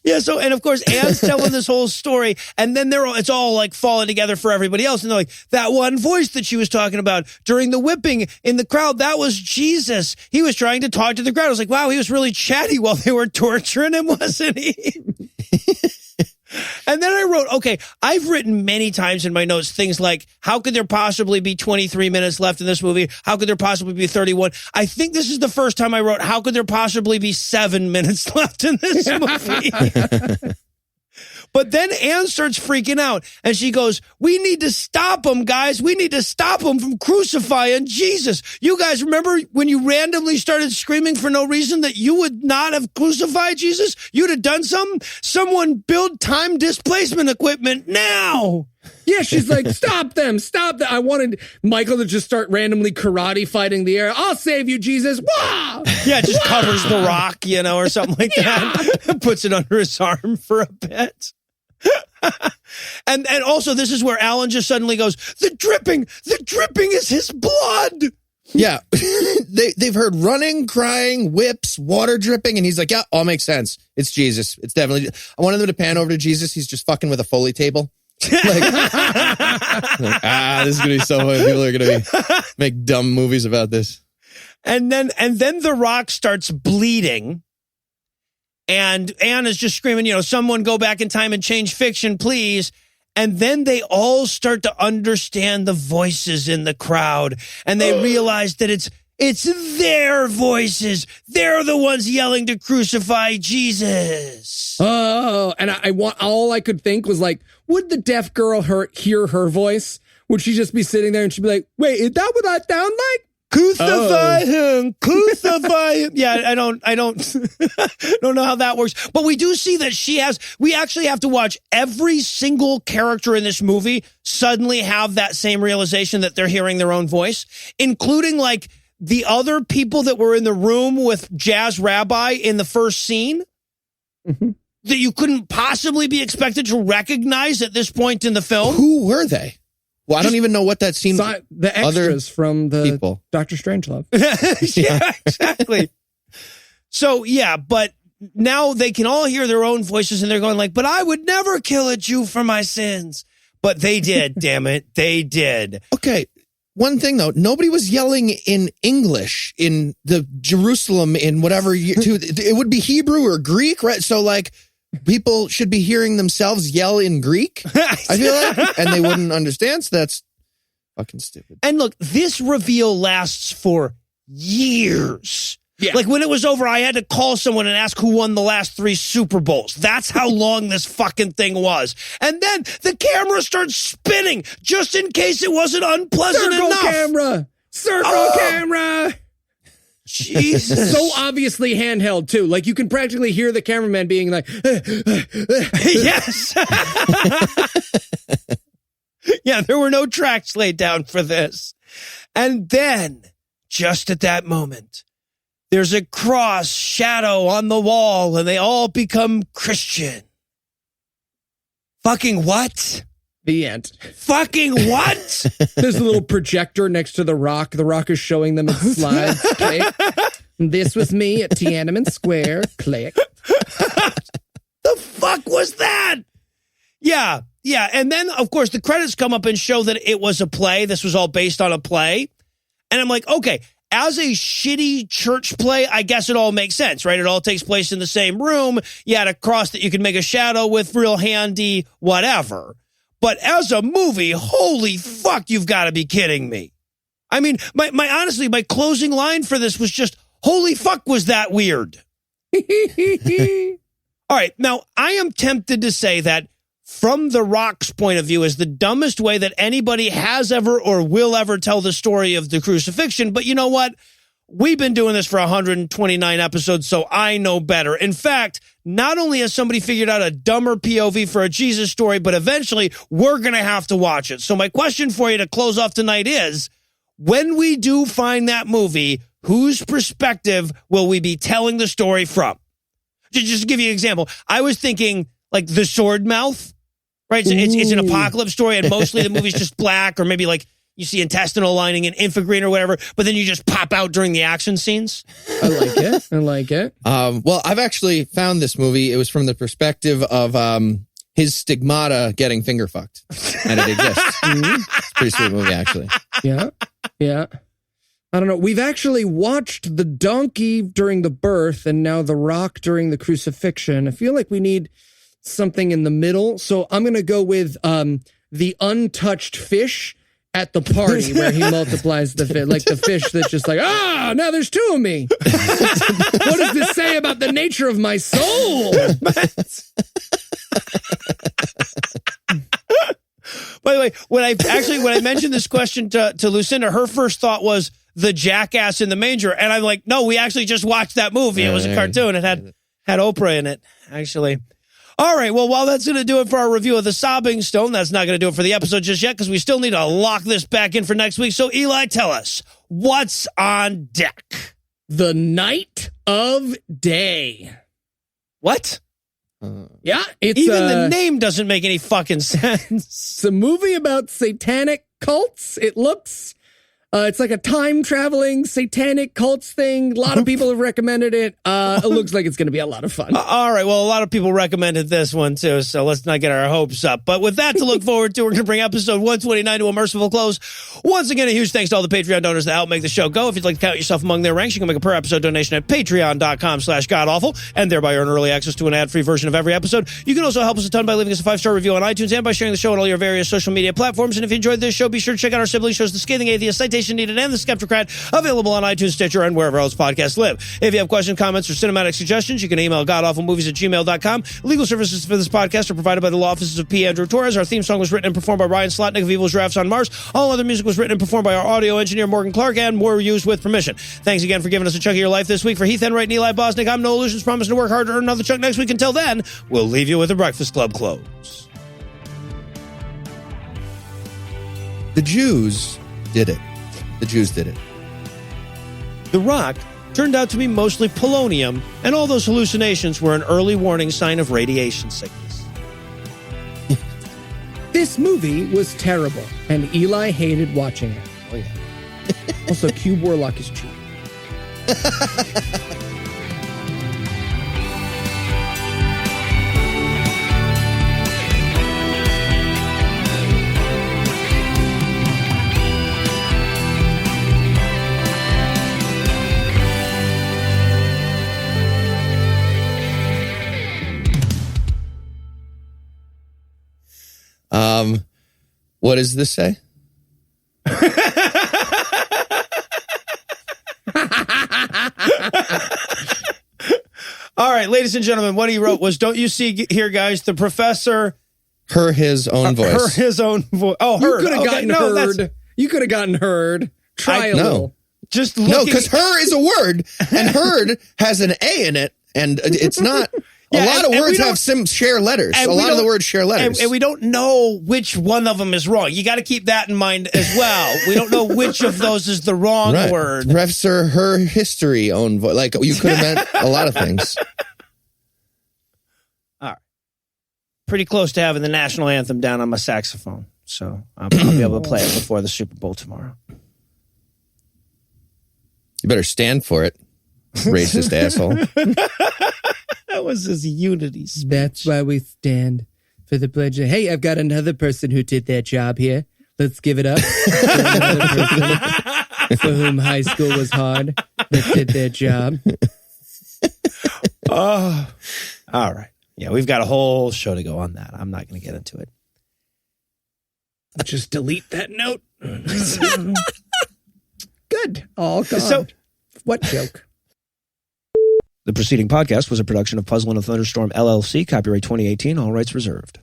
Yeah, so, and of course, Anne's telling this whole story, and then it's all like falling together for everybody else. And they're like, that one voice that she was talking about during the whipping in the crowd, that was Jesus. He was trying to talk to the crowd. I was like, wow, he was really chatty while they were torturing him, wasn't he? And then I wrote, okay, I've written many times in my notes things like, how could there possibly be 23 minutes left in this movie? How could there possibly be 31? I think this is the first time I wrote, how could there possibly be 7 minutes left in this movie? But then Anne starts freaking out, and she goes, we need to stop him, guys. We need to stop him from crucifying Jesus. You guys remember when you randomly started screaming for no reason that you would not have crucified Jesus? You'd have done something? Someone build time displacement equipment now. Yeah, she's like, stop them. I wanted Michael to just start randomly karate fighting the air. I'll save you, Jesus. Wah! Yeah, just covers the rock, or something like that. Puts it under his arm for a bit. And also, this is where Alan just suddenly goes, the dripping is his blood. Yeah. They've heard running, crying, whips, water dripping, and he's like, yeah, all makes sense. It's Jesus. It's definitely, I wanted them to pan over to Jesus. He's just fucking with a Foley table. This is gonna be so funny. People are gonna make dumb movies about this. And then the rock starts bleeding, and Anne is just screaming, someone go back in time and change fiction, please. And then they all start to understand the voices in the crowd, and they realize that it's their voices. They're the ones yelling to crucify Jesus. Oh, and all I could think was like, would the deaf girl hear her voice? Would she just be sitting there and she'd be like, wait, is that what I sound like? Crucify him, crucify him. Yeah, I don't don't know how that works. But we do see that we actually have to watch every single character in this movie suddenly have that same realization that they're hearing their own voice, including like the other people that were in the room with Jazz Rabbi in the first scene that you couldn't possibly be expected to recognize at this point in the film. Who were they? Well, I don't even know what that scene. The extras from the people. Doctor Strangelove. Yeah, exactly. So, yeah, but now they can all hear their own voices, and they're going like, but I would never kill a Jew for my sins. But they did, damn it. They did. Okay. One thing, though, nobody was yelling in English in the Jerusalem in whatever year. It would be Hebrew or Greek, right? So, like, people should be hearing themselves yell in Greek, I feel like, and they wouldn't understand. So that's fucking stupid. And look, this reveal lasts for years. Yeah. Like when it was over, I had to call someone and ask who won the last 3 Super Bowls. That's how long this fucking thing was. And then the camera starts spinning just in case it wasn't unpleasant enough. Circle camera. Jesus. So obviously handheld too. Like you can practically hear the cameraman being like, yes. Yeah, there were no tracks laid down for this. And then, just at that moment, there's a cross shadow on the wall and they all become Christian. Fucking what? The end. Fucking what? There's a little projector next to the rock. The rock is showing them its slides. Click. This was me at Tiananmen Square. Click. The fuck was that? Yeah. And then, of course, the credits come up and show that it was a play. This was all based on a play. And I'm like, okay, as a shitty church play, I guess it all makes sense, right? It all takes place in the same room. You had a cross that you could make a shadow with, real handy, whatever. But as a movie, holy fuck, you've got to be kidding me. I mean, honestly, my closing line for this was just, holy fuck, was that weird. All right, now, I am tempted to say that from The Rock's point of view is the dumbest way that anybody has ever or will ever tell the story of the crucifixion. But you know what? We've been doing this for 129 episodes, so I know better. In fact, not only has somebody figured out a dumber POV for a Jesus story, but eventually we're going to have to watch it. So my question for you to close off tonight is, when we do find that movie, whose perspective will we be telling the story from? Just to give you an example, I was thinking like The Sword Mouth, right? So it's an apocalypse story, and mostly the movie's just black, or maybe like you see intestinal lining in infragreen or whatever, but then you just pop out during the action scenes. I like it. Well, I've actually found this movie. It was from the perspective of his stigmata getting finger fucked, and it exists. It's a pretty sweet movie, actually. Yeah. I don't know. We've actually watched the donkey during the birth and now the rock during the crucifixion. I feel like we need something in the middle. So I'm going to go with the untouched fish at the party where he multiplies the fish. Like the fish that's just like, now there's two of me. What does this say about the nature of my soul? By the way, when I mentioned this question to Lucinda, her first thought was the jackass in the manger. And I'm like, no, we actually just watched that movie. It was a cartoon. It had Oprah in it, actually. All right, well, while that's going to do it for our review of The Sobbing Stone, that's not going to do it for the episode just yet, because we still need to lock this back in for next week. So, Eli, tell us, what's on deck? The Night of Day. What? Yeah, it's even the name doesn't make any fucking sense. It's a movie about satanic cults. It looks, it's like a time-traveling satanic cults thing. A lot of people have recommended it. It looks like it's going to be a lot of fun. All right, well, a lot of people recommended this one, too, so let's not get our hopes up. But with that to look forward to, we're going to bring episode 129 to a merciful close. Once again, a huge thanks to all the Patreon donors that help make the show go. If you'd like to count yourself among their ranks, you can make a per-episode donation at patreon.com/godawful, and thereby earn early access to an ad-free version of every episode. You can also help us a ton by leaving us a 5-star review on iTunes and by sharing the show on all your various social media platforms. And if you enjoyed this show, be sure to check out our sibling shows, The Scathing Atheist, Citation Needed, and The Skeptocrat, available on iTunes, Stitcher, and wherever else podcasts live. If you have questions, comments, or cinematic suggestions, you can email godawfulmovies@gmail.com. Legal services for this podcast are provided by the law offices of P. Andrew Torres. Our theme song was written and performed by Ryan Slotnick of Evil Giraffes on Mars. All other music was written and performed by our audio engineer, Morgan Clark, and were used with permission. Thanks again for giving us a chunk of your life this week. For Heath Enwright and Eli Bosnick, I'm Noah Lugeons, promising to work hard to earn another chunk next week. Until then, we'll leave you with a Breakfast Club close. The Jews did it. The Jews did it. The rock turned out to be mostly polonium, and all those hallucinations were an early warning sign of radiation sickness. This movie was terrible, and Eli hated watching it. Oh, yeah. Also, Cube Warlock is cheap. What does this say? All right, ladies and gentlemen, what he wrote was, don't you see here, guys, the professor... Her, his own voice. Her, his own voice. Oh, heard. You could have gotten heard. You could have gotten heard. Try a little. Just no, because her is a word, and heard has an A in it, and it's not... Yeah, a lot of words have some share letters. A lot of the words share letters. And we don't know which one of them is wrong. You got to keep that in mind as well. We don't know which of those is the wrong word. Professor, her history own voice. Like, you could have meant a lot of things. All right. Pretty close to having the national anthem down on my saxophone. So I'll be able to play it before the Super Bowl tomorrow. You better stand for it, racist asshole. That was his unity speech. That's why we stand for the pledge. Hey, I've got another person who did that job here. Let's give it up for another person for whom high school was hard that did their job. Oh, all right. Yeah, we've got a whole show to go on that. I'm not going to get into it. Just delete that note. Good. All gone. So, what joke? The preceding podcast was a production of Puzzle and a Thunderstorm, LLC, copyright 2018, all rights reserved.